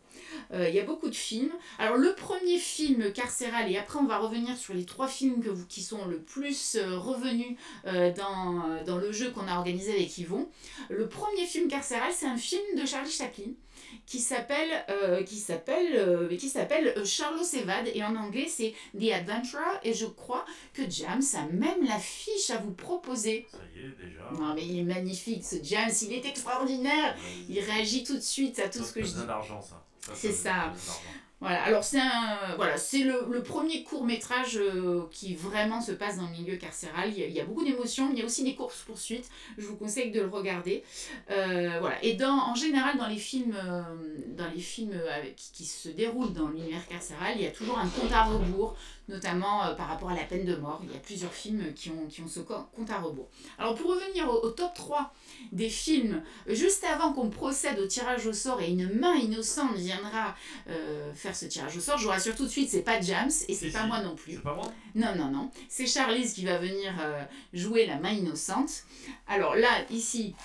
Il y a beaucoup de films. Alors le premier film carcéral, et après on va revenir sur les 3 films qui sont le plus revenus dans le jeu qu'on a organisé avec Yvon. Le premier film carcéral, c'est un film de Charlie Chaplin qui s'appelle Charlot s'évade, et en anglais c'est The Adventurer, et je crois que James a même l'affiche à vous proposer. Ça y est, déjà. Non mais il est magnifique ce James, il est extraordinaire, il réagit tout de suite à tout ce que je dis. C'est d'argent ça. C'est ça. Voilà, alors c'est le premier court-métrage qui vraiment se passe dans le milieu carcéral. Il y a beaucoup d'émotions, il y a aussi des courses-poursuites. Je vous conseille de le regarder. Voilà. Et en général, dans les films qui se déroulent dans l'univers carcéral, il y a toujours un compte à rebours, notamment par rapport à la peine de mort. Il y a plusieurs films qui ont ce compte à rebours. Alors pour revenir au top 3 des films, juste avant qu'on procède au tirage au sort et une main innocente viendra faire ce tirage au sort, je vous rassure tout de suite, c'est pas James et c'est pas moi non plus. C'est pas moi ? Non. C'est Charlize qui va venir jouer la main innocente. Alors là, ici,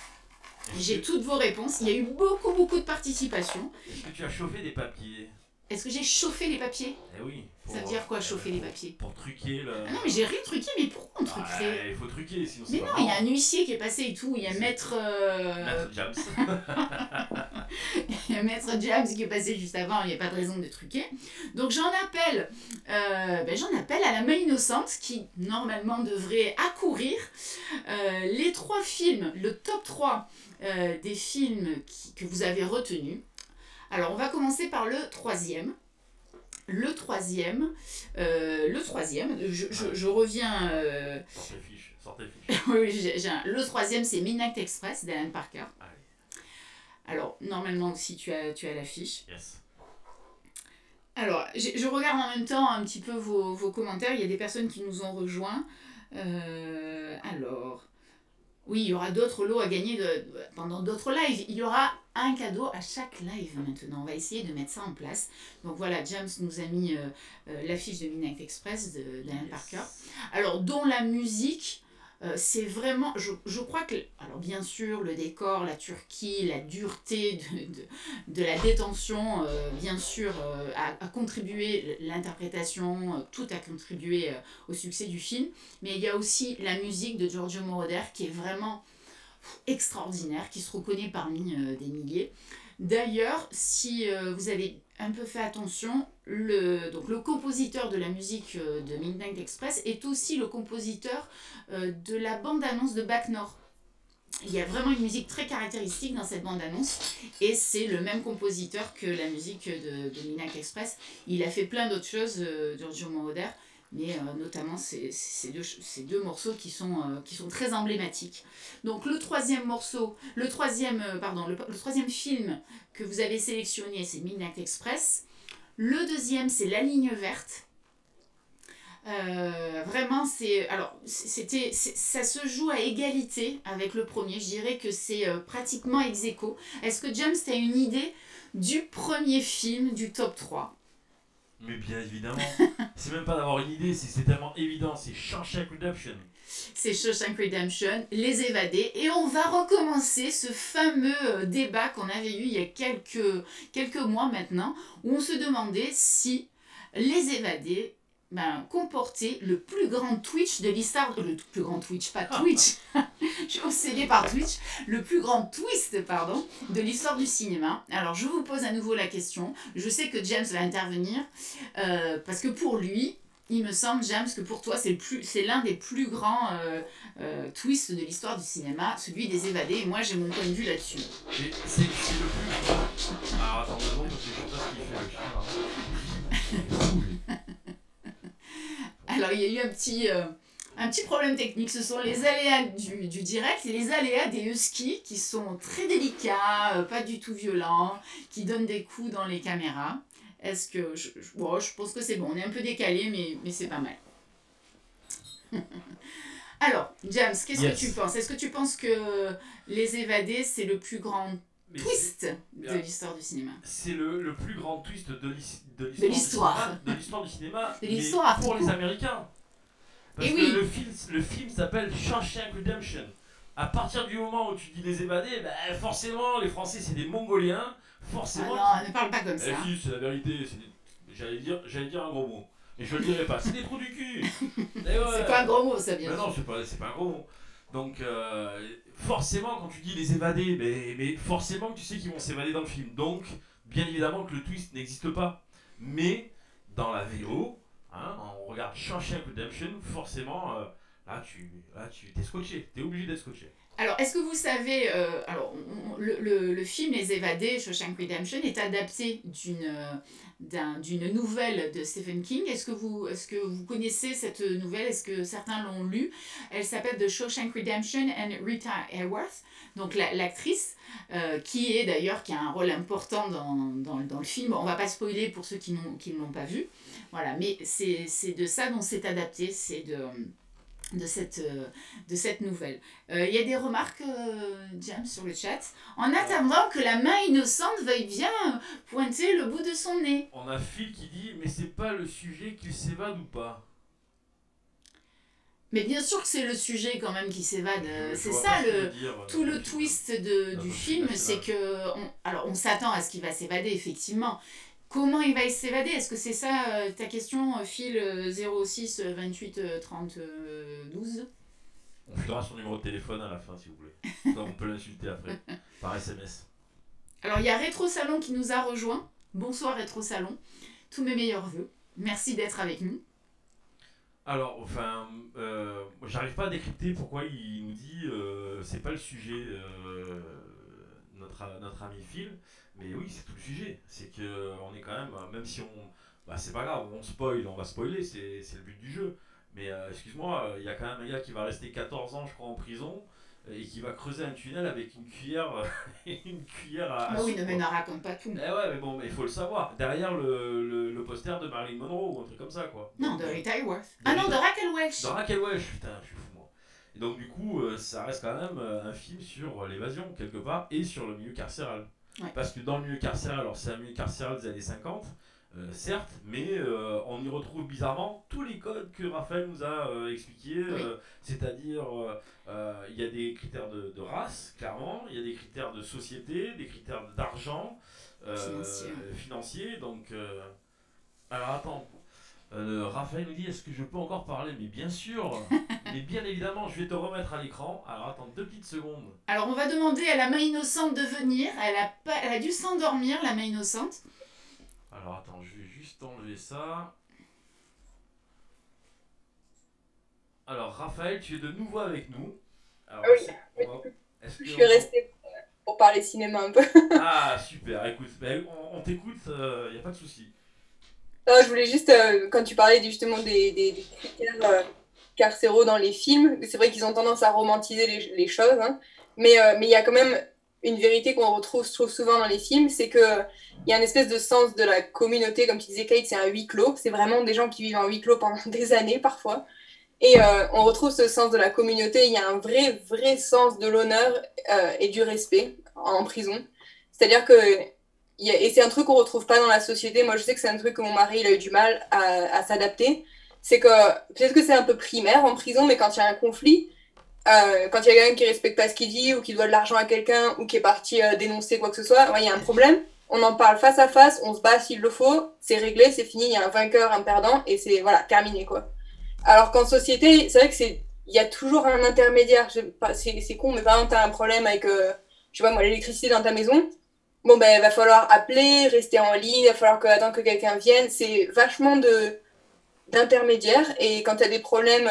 j'ai toutes vos réponses. Il y a eu beaucoup de participation. Est-ce que tu as chauffé des papiers ? Est-ce que j'ai chauffé les papiers ? Eh oui. Ça veut dire quoi, chauffer les papiers ? Pour truquer le... Ah non, mais j'ai rien truqué, mais pourquoi on truquerait ? Il faut truquer, sinon c'est mais pas non, il y a un huissier qui est passé et tout, il y a Maître James. Il y a Maître James qui est passé juste avant, il n'y a pas de raison de truquer. Donc j'en appelle à la main innocente qui normalement devrait accourir. Les 3 films, le top 3 des films que vous avez retenus. Alors on va commencer par le 3e. Le troisième, je reviens... Sortez les fiches. Oui, le 3e, c'est Midnight Express d'Alan Parker. Allez. Alors, normalement aussi, tu as l'affiche. Yes. Alors, je regarde en même temps un petit peu vos commentaires. Il y a des personnes qui nous ont rejoints. Alors... Oui, il y aura d'autres lots à gagner pendant d'autres lives. Il y aura un cadeau à chaque live maintenant. On va essayer de mettre ça en place. Donc voilà, James nous a mis l'affiche de Midnight Express d'Alan Parker. Alors, dont la musique, c'est vraiment... Je crois que... Alors bien sûr, le décor, la Turquie, la dureté de la détention, bien sûr, a contribué, l'interprétation, tout a contribué au succès du film. Mais il y a aussi la musique de Giorgio Moroder qui est vraiment extraordinaire, qui se reconnaît parmi des milliers. D'ailleurs, si vous avez un peu fait attention, le compositeur de la musique de Midnight Express est aussi le compositeur de la bande-annonce de Bac Nord. Il y a vraiment une musique très caractéristique dans cette bande-annonce et c'est le même compositeur que la musique de Midnight Express. Il a fait plein d'autres choses, Giorgio Moroder, mais notamment ces deux morceaux qui sont très emblématiques. Donc le troisième film que vous avez sélectionné, c'est Midnight Express. Le deuxième, c'est La Ligne Verte. Vraiment, ça se joue à égalité avec le premier. Je dirais que c'est pratiquement ex aequo. Est-ce que James, tu as une idée du premier film du top 3 ? Mais bien évidemment, c'est même pas d'avoir une idée, c'est tellement évident, c'est Shawshank Redemption. C'est Shawshank Redemption, Les Évadés, et on va recommencer ce fameux débat qu'on avait eu il y a quelques mois maintenant, où on se demandait si Les Évadés comportaient le plus grand Twitch de l'histoire... Le plus grand Twitch, pas Twitch, je suis obsédée par Twitch, le plus grand twist, de l'histoire du cinéma. Alors je vous pose à nouveau la question, je sais que James va intervenir, parce que pour lui, il me semble, James, que pour toi, c'est l'un des plus grands twists de l'histoire du cinéma, celui des Évadés, et moi j'ai mon point de vue là-dessus. C'est le plus... Alors attends, d'abord, parce que je sais pas ce qu'il fait le chien. Alors il y a eu un petit problème technique, ce sont les aléas du direct et les aléas des huskies qui sont très délicats, pas du tout violents, qui donnent des coups dans les caméras. Est-ce que... je pense que c'est bon, on est un peu décalé, mais c'est pas mal. Alors, James, qu'est-ce que tu penses ? Est-ce que tu penses que Les Évadés, c'est le plus grand twist de l'histoire du cinéma ? C'est le plus grand twist de l'histoire du cinéma, de l'histoire pour les Américains. Parce Et que oui. le film s'appelle Shawshank Redemption. À partir du moment où tu dis les évadés, bah, forcément, les Français, c'est des Mongoliens. Ah Forcément. non, ne parle pas comme Eh ça. si, c'est la vérité. J'allais dire un gros mot. Mais je le dirai pas. C'est des trous du cul. Eh ouais. C'est pas un gros mot, ça, bien Mais sûr. non, c'est pas un gros mot. Donc, forcément, quand tu dis les évadés, mais forcément que tu sais qu'ils vont s'évader dans le film. Donc, bien évidemment que le twist n'existe pas. Mais, dans la VO, hein, on regarde Shawshank Redemption, forcément, là, tu t'es scotché. T'es obligé d'être scotché. Alors, est-ce que vous savez, le film Les Évadés, Shawshank Redemption, est adapté d'une nouvelle de Stephen King. Est-ce que vous connaissez cette nouvelle? Est-ce que certains l'ont lue? Elle s'appelle The Shawshank Redemption and Rita Hayworth, donc l'actrice, qui a un rôle important dans le film. On va pas spoiler pour ceux qui ne l'ont pas vu. Voilà, mais c'est de ça dont c'est adapté, c'est de cette nouvelle. Il y a des remarques, James, sur le chat. En attendant que la main innocente veuille bien pointer le bout de son nez. On a Phil qui dit, mais c'est pas le sujet qu'il s'évade ou pas. Mais bien sûr que c'est le sujet quand même qui s'évade. Je C'est vois ça pas ce que veut dire, tout le twist du film, c'est que on s'attend à ce qu'il va s'évader effectivement. Comment il va s'évader? Est-ce que c'est ça ta question, Phil 06 28 30 12? On filera son numéro de téléphone à la fin si vous voulez. Donc on peut l'insulter après, par SMS. Alors il y a Rétro Salon qui nous a rejoint. Bonsoir Rétro Salon. Tous mes meilleurs vœux. Merci d'être avec nous. Alors, enfin, j'arrive pas à décrypter pourquoi il nous dit c'est pas le sujet, notre ami Phil. Mais oui, c'est tout le sujet. C'est que on est quand même si on. Bah, c'est pas grave, on va spoiler, c'est le but du jeu. Mais excuse-moi, il y a quand même un gars qui va rester 14 ans, je crois, en prison et qui va creuser un tunnel avec une cuillère, une cuillère à Ah oui, soupe, mais ne raconte pas tout. Eh ouais, mais bon, il faut le savoir. Derrière le poster de Marilyn Monroe ou un truc comme ça, quoi. Non, de Rita Hayworth. Ah non, de Raquel Welch. De Raquel Welch, putain, je suis fou, moi. Et donc, du coup, ça reste quand même un film sur l'évasion, quelque part, et sur le milieu carcéral. Ouais. Parce que dans le milieu carcéral, alors c'est un milieu carcéral des années 50, certes, mais on y retrouve bizarrement tous les codes que Raphaël nous a expliqués, Oui. c'est-à-dire il y a des critères de race, clairement, il y a des critères de société, des critères d'argent, financiers, donc... alors attends, Raphaël nous dit est-ce que je peux encore parler? Mais bien sûr, mais bien évidemment, je vais te remettre à l'écran. Alors attends 2 petites secondes. Alors on va demander à la main innocente de venir. Elle a dû s'endormir, la main innocente. Alors attends, je vais juste enlever ça. Alors Raphaël, tu es de nouveau avec nous. Alors, oui. Je suis restée pour parler cinéma un peu. Ah super, écoute, on t'écoute, il n'y a pas de souci. Non, je voulais juste, quand tu parlais justement des critères carcéraux dans les films, c'est vrai qu'ils ont tendance à romantiser les choses, hein, mais il y a quand même une vérité qu'on retrouve, je trouve, souvent dans les films, c'est qu'il y a une espèce de sens de la communauté, comme tu disais Kate, c'est un huis clos, c'est vraiment des gens qui vivent en huis clos pendant des années parfois, et on retrouve ce sens de la communauté, il y a un vrai sens de l'honneur et du respect en prison, c'est-à-dire que et c'est un truc qu'on retrouve pas dans la société. Moi, je sais que c'est un truc que mon mari il a eu du mal à s'adapter. C'est que peut-être que c'est un peu primaire en prison, mais quand il y a un conflit, quand il y a quelqu'un qui respecte pas ce qu'il dit ou qui doit de l'argent à quelqu'un ou qui est parti dénoncer quoi que ce soit, il y a un problème. On en parle face à face, on se bat s'il le faut, c'est réglé, c'est fini. Il y a un vainqueur, un perdant et c'est voilà terminé quoi. Alors qu'en société, c'est vrai que il y a toujours un intermédiaire. C'est con, mais par exemple, tu as un problème avec, je sais pas moi, l'électricité dans ta maison. Bon, ben, il va falloir appeler, rester en ligne, il va falloir attendre que quelqu'un vienne. C'est vachement d'intermédiaires. Et quand tu as des problèmes,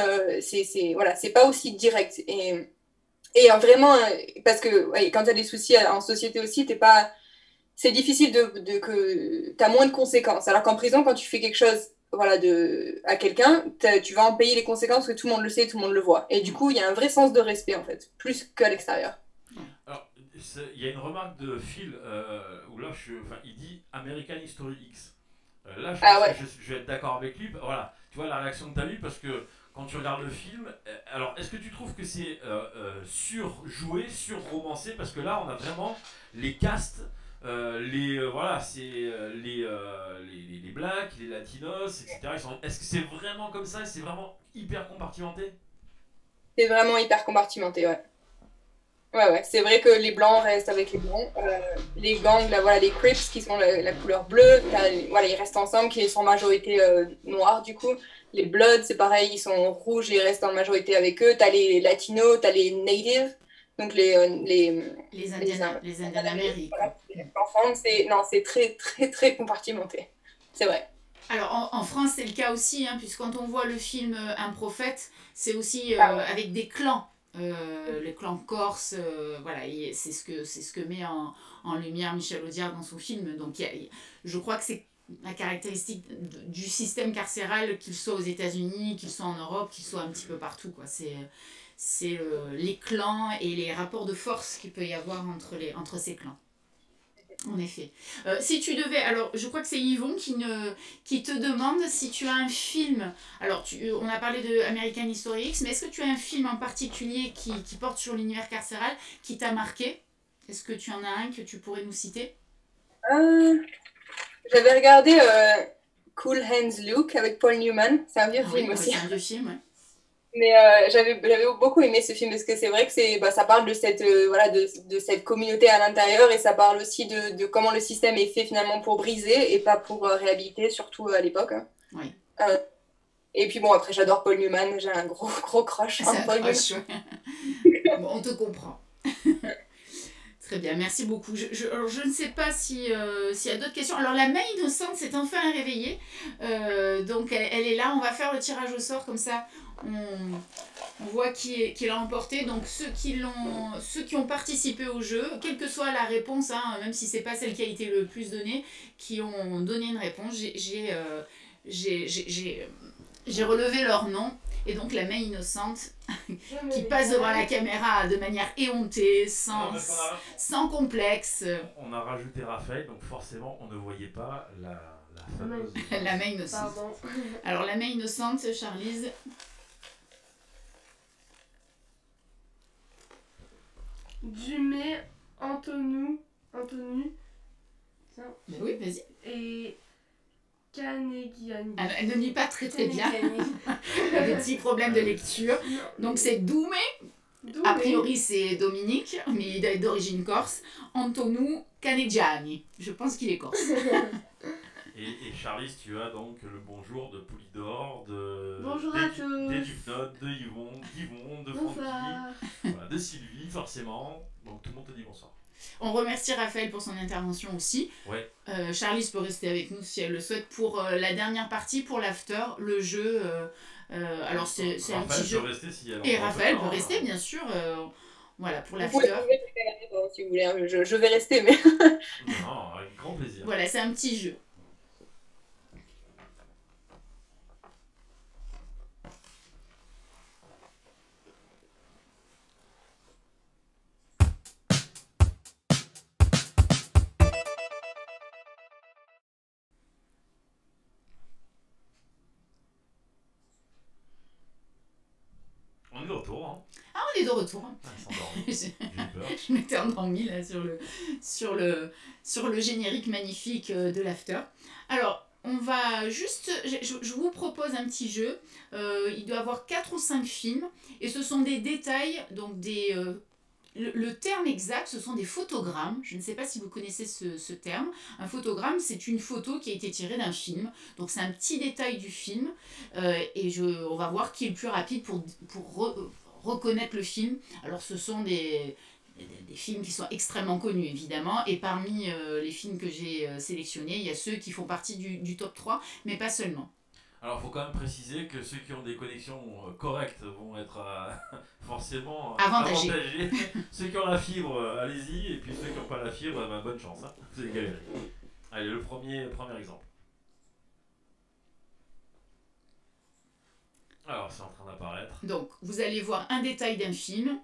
voilà, c'est pas aussi direct. Et vraiment, parce que ouais, quand tu as des soucis en société aussi, c'est difficile que tu as moins de conséquences. Alors qu'en prison, quand tu fais quelque chose voilà, à quelqu'un, tu vas en payer les conséquences parce que tout le monde le sait, tout le monde le voit. Et du coup, il y a un vrai sens de respect, en fait, plus qu'à l'extérieur. Alors, il y a une remarque de Phil où là, il dit American History X. Là, je vais être d'accord avec lui. Voilà, tu vois la réaction que tu as eue parce que quand tu regardes le film, alors est-ce que tu trouves que c'est surjoué, surromancé? Parce que là, on a vraiment les castes, voilà, c'est les blacks, les latinos, etc. Est-ce que c'est vraiment comme ça? C'est vraiment hyper compartimenté. C'est vraiment hyper compartimenté, ouais. Ouais, c'est vrai que les blancs restent avec les blancs. Les gangs, là, voilà, les Crips qui sont la couleur bleue, voilà, ils restent ensemble, qui sont en majorité noirs du coup. Les Bloods, c'est pareil, ils sont rouges et ils restent en majorité avec eux. T'as les Latinos, t'as les Natives, donc les Indiens d'Amérique. Voilà, non, c'est très, très, très compartimenté. C'est vrai. Alors en France, c'est le cas aussi, hein, puisque quand on voit le film Un prophète, c'est aussi avec des clans. Les clans corses, voilà, c'est ce que met en lumière Michel Audiard dans son film. Donc je crois que c'est la caractéristique du système carcéral, qu'il soit aux États-Unis, qu'il soit en Europe, qu'il soit un petit peu partout, quoi. C'est les clans et les rapports de force qu'il peut y avoir entre ces clans. En effet. Si tu devais... Alors, je crois que c'est Yvon qui te demande si tu as un film... Alors, on a parlé de American History X, mais est-ce que tu as un film en particulier qui porte sur l'univers carcéral qui t'a marqué? Est-ce que tu en as un que tu pourrais nous citer? J'avais regardé Cool Hands Luke avec Paul Newman. C'est un vieux film aussi. C'est un vieux film, ouais. Mais j'avais beaucoup aimé ce film parce que c'est vrai que ça parle de cette, voilà, de cette communauté à l'intérieur et ça parle aussi de comment le système est fait finalement pour briser et pas pour réhabiliter, surtout à l'époque. Hein. Oui. Et puis bon, après j'adore Paul Newman, j'ai un gros crush sur Paul Newman. Bon, on te comprend. Très bien, merci beaucoup. Je ne sais pas s'il y a d'autres questions. Alors la main innocente s'est enfin réveillée. Donc elle est là, on va faire le tirage au sort comme ça. On voit qui l'a emporté. Donc ceux qui ont participé au jeu, quelle que soit la réponse, hein, même si c'est pas celle qui a été le plus donnée, qui ont donné une réponse, j'ai relevé leur nom. Et donc la main innocente qui passe devant la caméra de manière éhontée, sans complexe. On a rajouté Raphaël, donc forcément on ne voyait pas la fameuse... la main innocente. Pardon. Alors la main innocente, Charlize. Dumais, Anthony. Mais oui, vas-y. Et Kanegiani. Elle ne lit pas très bien. Elle a des petits problèmes de lecture. Donc c'est Doumé. A priori c'est Dominique, mais il est d'origine corse. Antonou Canegiani. Je pense qu'il est corse. Et Charlize, tu as donc le bonjour de Poulidor, bonjour à tous. Des Dupnotes, de Yvon, de Francky, voilà, de Sylvie, forcément. Donc tout le monde te dit bonsoir. On remercie Raphaël pour son intervention aussi. Ouais. Charlize peut rester avec nous si elle le souhaite pour la dernière partie, pour l'after, le jeu. Alors c'est un petit jeu. Rester si elle et Raphaël peut rester, bien sûr. Voilà, pour l'after. Si vous voulez, je vais rester, mais... Non, avec grand plaisir. Voilà, c'est un petit jeu. On est de retour. Hein. Ah, on est de retour. Je m'étais endormie là sur le générique magnifique de l'after. Alors, on va juste... Je vous propose un petit jeu. Il doit y avoir 4 ou 5 films. Et ce sont des détails, donc des... Le terme exact, ce sont des photogrammes. Je ne sais pas si vous connaissez ce terme. Un photogramme, c'est une photo qui a été tirée d'un film. Donc c'est un petit détail du film. Et on va voir qui est le plus rapide pour reconnaître le film. Alors ce sont des films qui sont extrêmement connus, évidemment. Et parmi les films que j'ai sélectionnés, il y a ceux qui font partie du top 3, mais pas seulement. Alors, il faut quand même préciser que ceux qui ont des connexions correctes vont être forcément avantagés. Ceux qui ont la fibre, allez-y. Et puis ceux qui n'ont pas la fibre, bonne chance. Hein. Vous allez galérer. Allez, le premier exemple. Alors, c'est en train d'apparaître. Donc, vous allez voir un détail d'un film.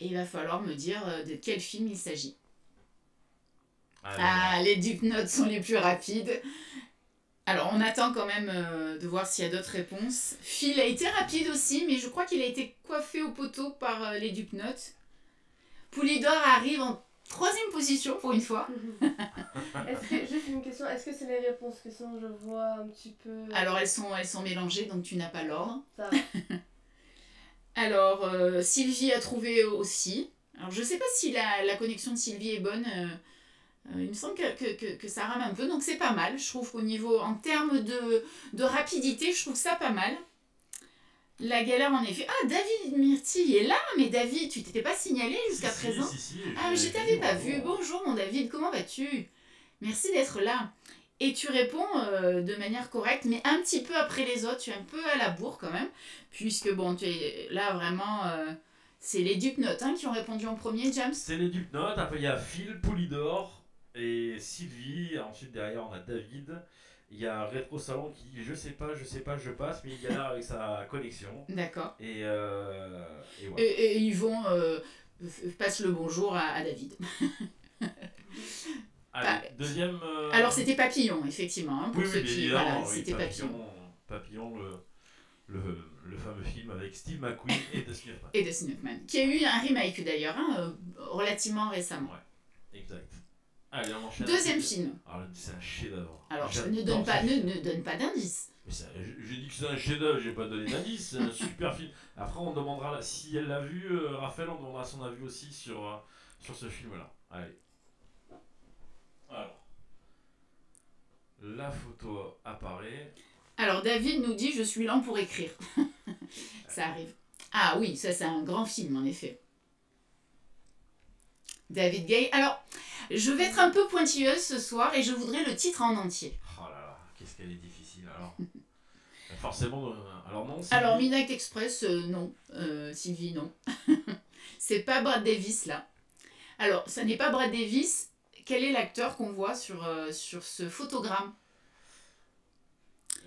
Et il va falloir me dire de quel film il s'agit. Les Dupnotes sont les plus rapides. Alors, on attend quand même de voir s'il y a d'autres réponses. Phil a été rapide aussi, mais je crois qu'il a été coiffé au poteau par les Dupnotes. Poulidor arrive en 3e position pour une fois. Juste une question, est-ce que c'est les réponses que sinon je vois un petit peu... Alors elles sont mélangées, donc tu n'as pas l'ordre. Ça va. Alors Sylvie a trouvé aussi. Alors je sais pas si la connexion de Sylvie est bonne. Il me semble que ça rame un peu, donc c'est pas mal. Je trouve qu'au niveau, en termes de rapidité, je trouve ça pas mal. La galère en effet. Ah, David Myrtille est là, mais David, tu t'étais pas signalé jusqu'à présent? Si, Ah, je t'avais pas vu. Bonjour mon David, comment vas-tu? Merci d'être là. Et tu réponds de manière correcte, mais un petit peu après les autres, tu es un peu à la bourre quand même, puisque bon, tu es là vraiment... c'est les Dupnotes hein, qui ont répondu en premier, James. C'est les Dupnotes, après il y a Phil, Poulidor et Sylvie, ensuite derrière on a David. Il y a Rétro Salon qui dit je sais pas, je passe, mais il galère avec sa connexion. D'accord. Et voilà. Et Yvon passe le bonjour à David. Allez, deuxième. Alors c'était Papillon, effectivement. Hein, pour oui, ceux qui. Voilà, oui, c'était Papillon. Papillon, le fameux film avec Steve McQueen et Dustin Hoffman. Et Dustin Hoffman. Qui a eu un remake d'ailleurs, hein, relativement récemment. Ouais, exact. Allez, on enchaîne. Deuxième film. Alors, c'est un chef-d'œuvre. Alors, ne donne pas d'indice. Mais j'ai dit que c'est un chef-d'œuvre, j'ai pas donné d'indice, c'est un super film. Après, on demandera si elle l'a vu, Raphaël, on demandera son avis aussi sur ce film-là. Allez. Alors. La photo apparaît. Alors, David nous dit je suis lent pour écrire. Ça arrive. Ah oui, ça c'est un grand film en effet. David Gale. Alors, je vais être un peu pointilleuse ce soir et je voudrais le titre en entier. Oh là là, qu'est-ce qu'elle est difficile alors. Forcément, alors non. Sylvie. Alors, Midnight Express, non. Sylvie, non. C'est pas Brad Davis là. Alors, ça n'est pas Brad Davis. Quel est l'acteur qu'on voit sur ce photogramme?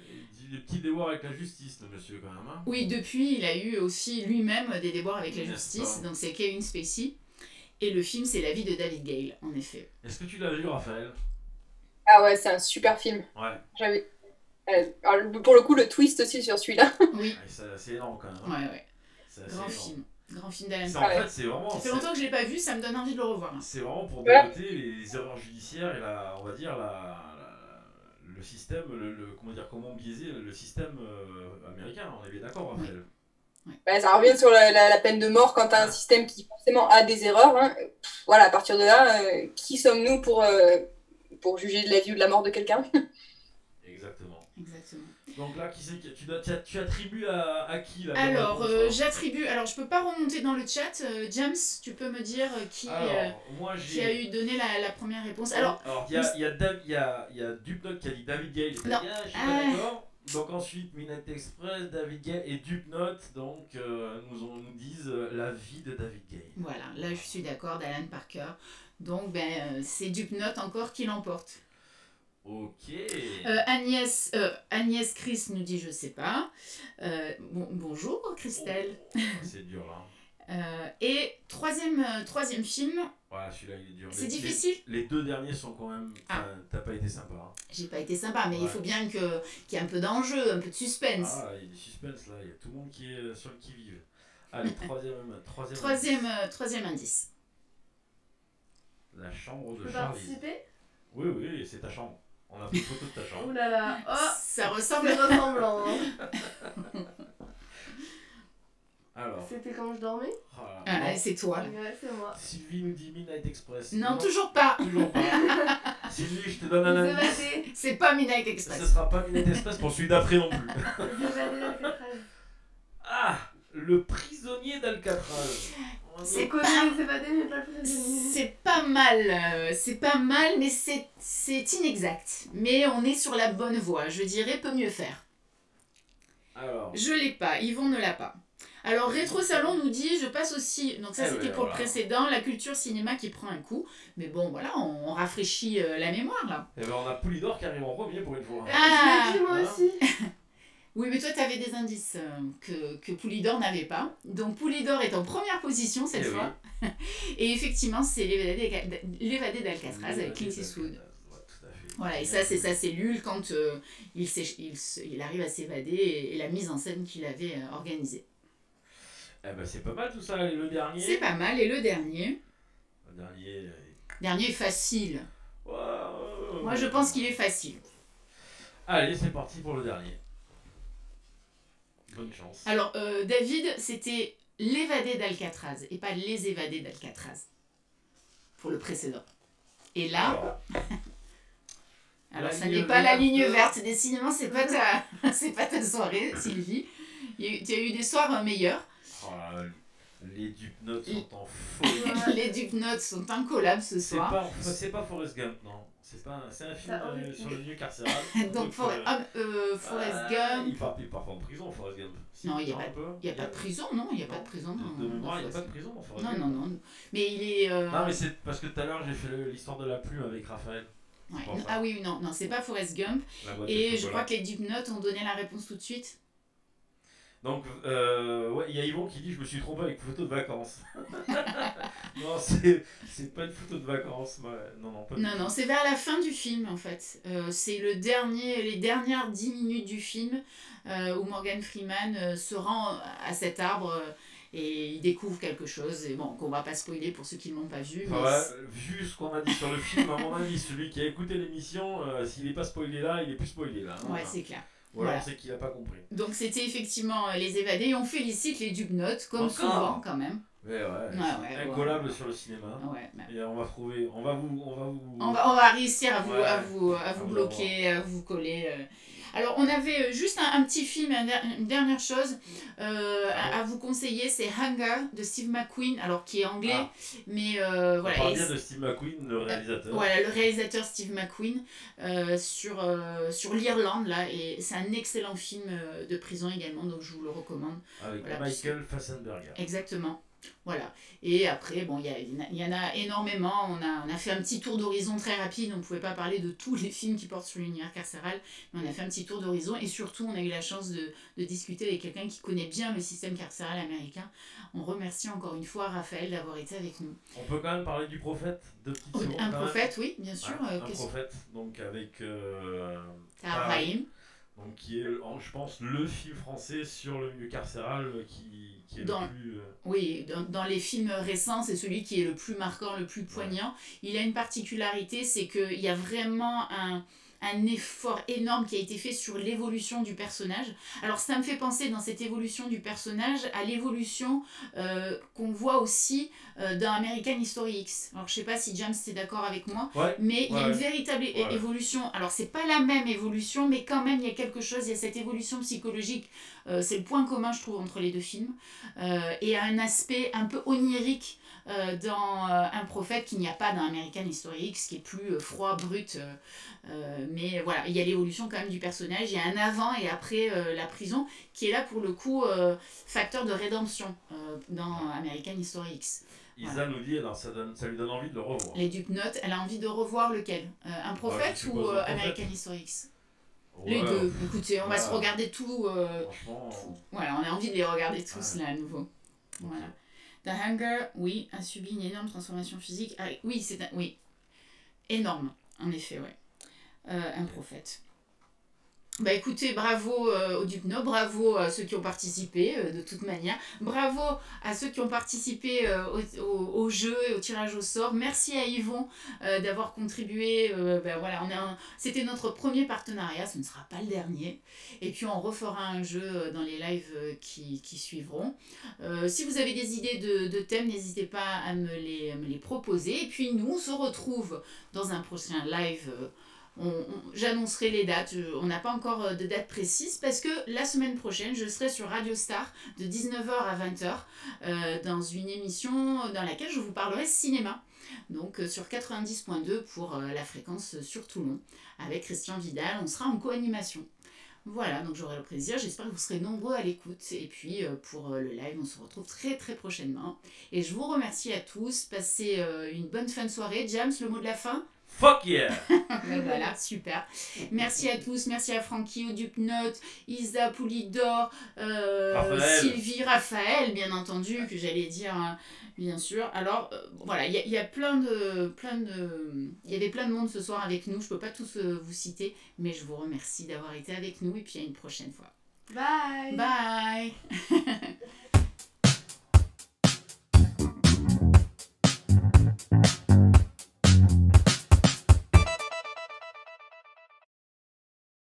Il dit des petits déboires avec la justice, le monsieur, quand même. Hein. Oui, depuis, il a eu aussi lui-même des déboires avec la N'est-ce justice. pas. Donc, c'est Kevin Spacey. Et le film, c'est La vie de David Gale, en effet. Est-ce que tu l'as vu, Raphaël? Ah ouais, c'est un super film. Ouais. Alors, pour le coup, le twist aussi sur celui-là. Oui. C'est énorme quand même. Hein. Ouais. C'est assez Grand énorme. film. Grand film d'Alan En Parker. fait, c'est vraiment. Ça fait longtemps que je l'ai pas vu, ça me donne envie de le revoir. Hein. C'est vraiment pour dénoter les erreurs judiciaires et on va dire le système, comment biaiser le système américain. On est bien d'accord, Raphaël. Ouais, ça revient sur la peine de mort quand tu as un système qui forcément a des erreurs. Hein. Voilà, à partir de là, qui sommes-nous pour juger de la vie ou de la mort de quelqu'un? Exactement. Exactement. Donc là, qui c'est que tu attribues à qui là? Alors, j'attribue. Alors, je peux pas remonter dans le chat. James, tu peux me dire qui a eu donné la première réponse. Alors, il y a Dupnote qui a dit David Gale. Je suis pas d'accord. Donc ensuite, Midnight Express, David Gale et Dupnote donc nous disent la vie de David Gale. Voilà, là je suis d'accord, d'Alan Parker. Donc c'est Dupnote encore qui l'emporte. Ok. Agnès Chris nous dit je sais pas. Bonjour Christelle. Oh, c'est dur là. Et troisième film. Voilà, celui-là il est dur. C'est difficile. Les deux derniers sont quand même. T'as pas été sympa. Hein. J'ai pas été sympa, mais il faut bien qu'il y ait un peu d'enjeu, un peu de suspense. Ah, il y a du suspense là, il y a tout le monde qui est sur le qui-vive. Allez, troisième indice. La chambre de Je peux Charlie. participer? Oui, c'est ta chambre. On a pris une photo de ta chambre. Ouh là là, oh, ça ressemble. c'est ressemblant. Hein. Alors. C'était quand je dormais? C'est toi. Ouais, c'est moi. Sylvie nous dit Midnight Express. Non, toujours pas. Toujours pas. Sylvie, je te donne un indice. C'est pas Midnight Express. Ce sera pas Midnight Express pour celui d'après non plus. Ah, le prisonnier d'Alcatraz. C'est connu, c'est pas des, mais pas le prisonnier. C'est pas mal, mais c'est inexact. Mais on est sur la bonne voie. Je dirais peut mieux faire. Alors. Je l'ai pas. Yvon ne l'a pas. Alors, Rétro Salon nous dit, je passe aussi, donc ça c'était pour le précédent, la culture cinéma qui prend un coup. Mais bon, voilà, on rafraîchit la mémoire là. Et ben on a Poulidor qui arrive en premier pour une fois. Je l'ai dit moi aussi. Oui, mais toi tu avais des indices que Poulidor n'avait pas. Donc Poulidor est en première position cette fois. Oui. Et effectivement, c'est l'évadé d'Alcatraz avec Clint Eastwood. Voilà, et ça c'est Lul quand il arrive à s'évader et la mise en scène qu'il avait organisée. Eh ben c'est pas mal tout ça, et le dernier? C'est pas mal, et le dernier? Le dernier... Dernier est facile. Wow. Moi, je pense qu'il est facile. Allez, c'est parti pour le dernier. Bonne chance. Alors, David, c'était l'évadé d'Alcatraz et pas les évadés d'Alcatraz pour le précédent. Et là, alors ça n'est pas la ligne verte. Décidément, c'est pas ta soirée, Sylvie. Tu as eu des soirs meilleurs. Oh là, les Dupnotes sont en folie. Les Dupnotes sont incollables ce soir. C'est pas Forrest Gump, non. C'est un film sur le milieu carcéral. Donc Forrest Gump. Il part pas en prison, Forrest Gump. Non, il n'y a pas de prison, non. Il n'y a pas de prison. De mémoire, il n'y a pas de prison dans Forrest Gump. Non. Mais il est. Non, mais c'est parce que tout à l'heure, j'ai fait l'histoire de la plume avec Raphaël. Ouais. Ah oui, non, c'est pas Forrest Gump. Et je crois que les Dupnotes ont donné la réponse tout de suite. Donc, ouais, il y a Yvon qui dit je me suis trompé avec photo de vacances. Non, c'est pas une photo de vacances. Non, pas non, c'est vers la fin du film en fait. C'est les dernières 10 minutes du film où Morgan Freeman se rend à cet arbre et il découvre quelque chose. Et bon, qu'on va pas spoiler pour ceux qui ne l'ont pas vu. Vu ce qu'on a dit sur le film, à mon avis, celui qui a écouté l'émission, s'il n'est pas spoilé là, il est plus spoilé là. Ouais, c'est clair. Voilà, on sait qu'il n'a pas compris. Donc c'était effectivement les évadés et on félicite les Dupnotes comme souvent quand même. Ouais, incollable sur le cinéma. Ouais, et on va réussir à vous bloquer, à vous coller. Alors on avait juste un petit film, une dernière chose à vous conseiller, c'est Hunger de Steve McQueen, alors qui est anglais, mais voilà. On parle bien de Steve McQueen, le réalisateur. Voilà, le réalisateur Steve McQueen sur l'Irlande là, et c'est un excellent film de prison également, donc je vous le recommande. Avec Michael Fassbender. Exactement. Voilà. Et après, bon, il y en a énormément. On a fait un petit tour d'horizon très rapide. On ne pouvait pas parler de tous les films qui portent sur l'univers carcéral, mais on a fait un petit tour d'horizon. Et surtout, on a eu la chance de discuter avec quelqu'un qui connaît bien le système carcéral américain. On remercie encore une fois Raphaël d'avoir été avec nous. On peut quand même parler du Prophète, de petites secondes. Un Prophète, oui, bien sûr. Un Prophète, donc avec Tahar Rahim. Donc qui est, je pense, le film français sur le milieu carcéral qui est le plus... Oui, dans les films récents, c'est celui qui est le plus marquant, le plus poignant. Il a une particularité, c'est qu'il y a vraiment un effort énorme qui a été fait sur l'évolution du personnage. Alors ça me fait penser dans cette évolution du personnage à l'évolution qu'on voit aussi dans American History X. Alors je sais pas si James est d'accord avec moi, mais il y a une véritable évolution. Alors c'est pas la même évolution, mais quand même il y a quelque chose, il y a cette évolution psychologique. C'est le point commun je trouve entre les deux films. Et un aspect un peu onirique dans Un Prophète qu'il n'y a pas dans American History X, qui est plus froid, brut. Mais voilà, il y a l'évolution quand même du personnage. Il y a un avant et après la prison qui est là pour le coup facteur de rédemption dans American History X. Isa nous dit, alors ça lui donne envie de le revoir. Les Dupnotes, elle a envie de revoir lequel Un Prophète ou American History X? Les deux. Écoutez, on va se regarder tout. Franchement. Voilà, on a envie de les regarder tous là à nouveau. Voilà. The Hunger, oui, a subi une énorme transformation physique. Ah, oui, oui, énorme, en effet, ouais. Un Prophète. Bah écoutez, bravo aux Dupnotes, bravo à ceux qui ont participé de toute manière, bravo à ceux qui ont participé au jeu et au tirage au sort. Merci à Yvon d'avoir contribué. Voilà, c'était notre premier partenariat, ce ne sera pas le dernier. Et puis on refera un jeu dans les lives qui suivront. Si vous avez des idées de thèmes, n'hésitez pas à me les proposer. Et puis nous, on se retrouve dans un prochain live. J'annoncerai les dates, on n'a pas encore de date précise parce que la semaine prochaine je serai sur Radio Star de 19h à 20h dans une émission dans laquelle je vous parlerai cinéma, donc sur 90.2 pour la fréquence sur Toulon avec Christian Vidal, on sera en co-animation. Voilà, donc j'aurai le plaisir, j'espère que vous serez nombreux à l'écoute et puis pour le live on se retrouve très très prochainement et je vous remercie à tous, passez une bonne fin de soirée. James, le mot de la fin? Fuck yeah. Voilà, super. Merci à tous, merci à Francky, aux Dupnotes, Isa, Poulidor, Sylvie, Raphaël, bien entendu, que j'allais dire, bien sûr. Alors, voilà, il y a il y avait plein de monde ce soir avec nous, je peux pas tous vous citer, mais je vous remercie d'avoir été avec nous et puis à une prochaine fois. Bye. Bye.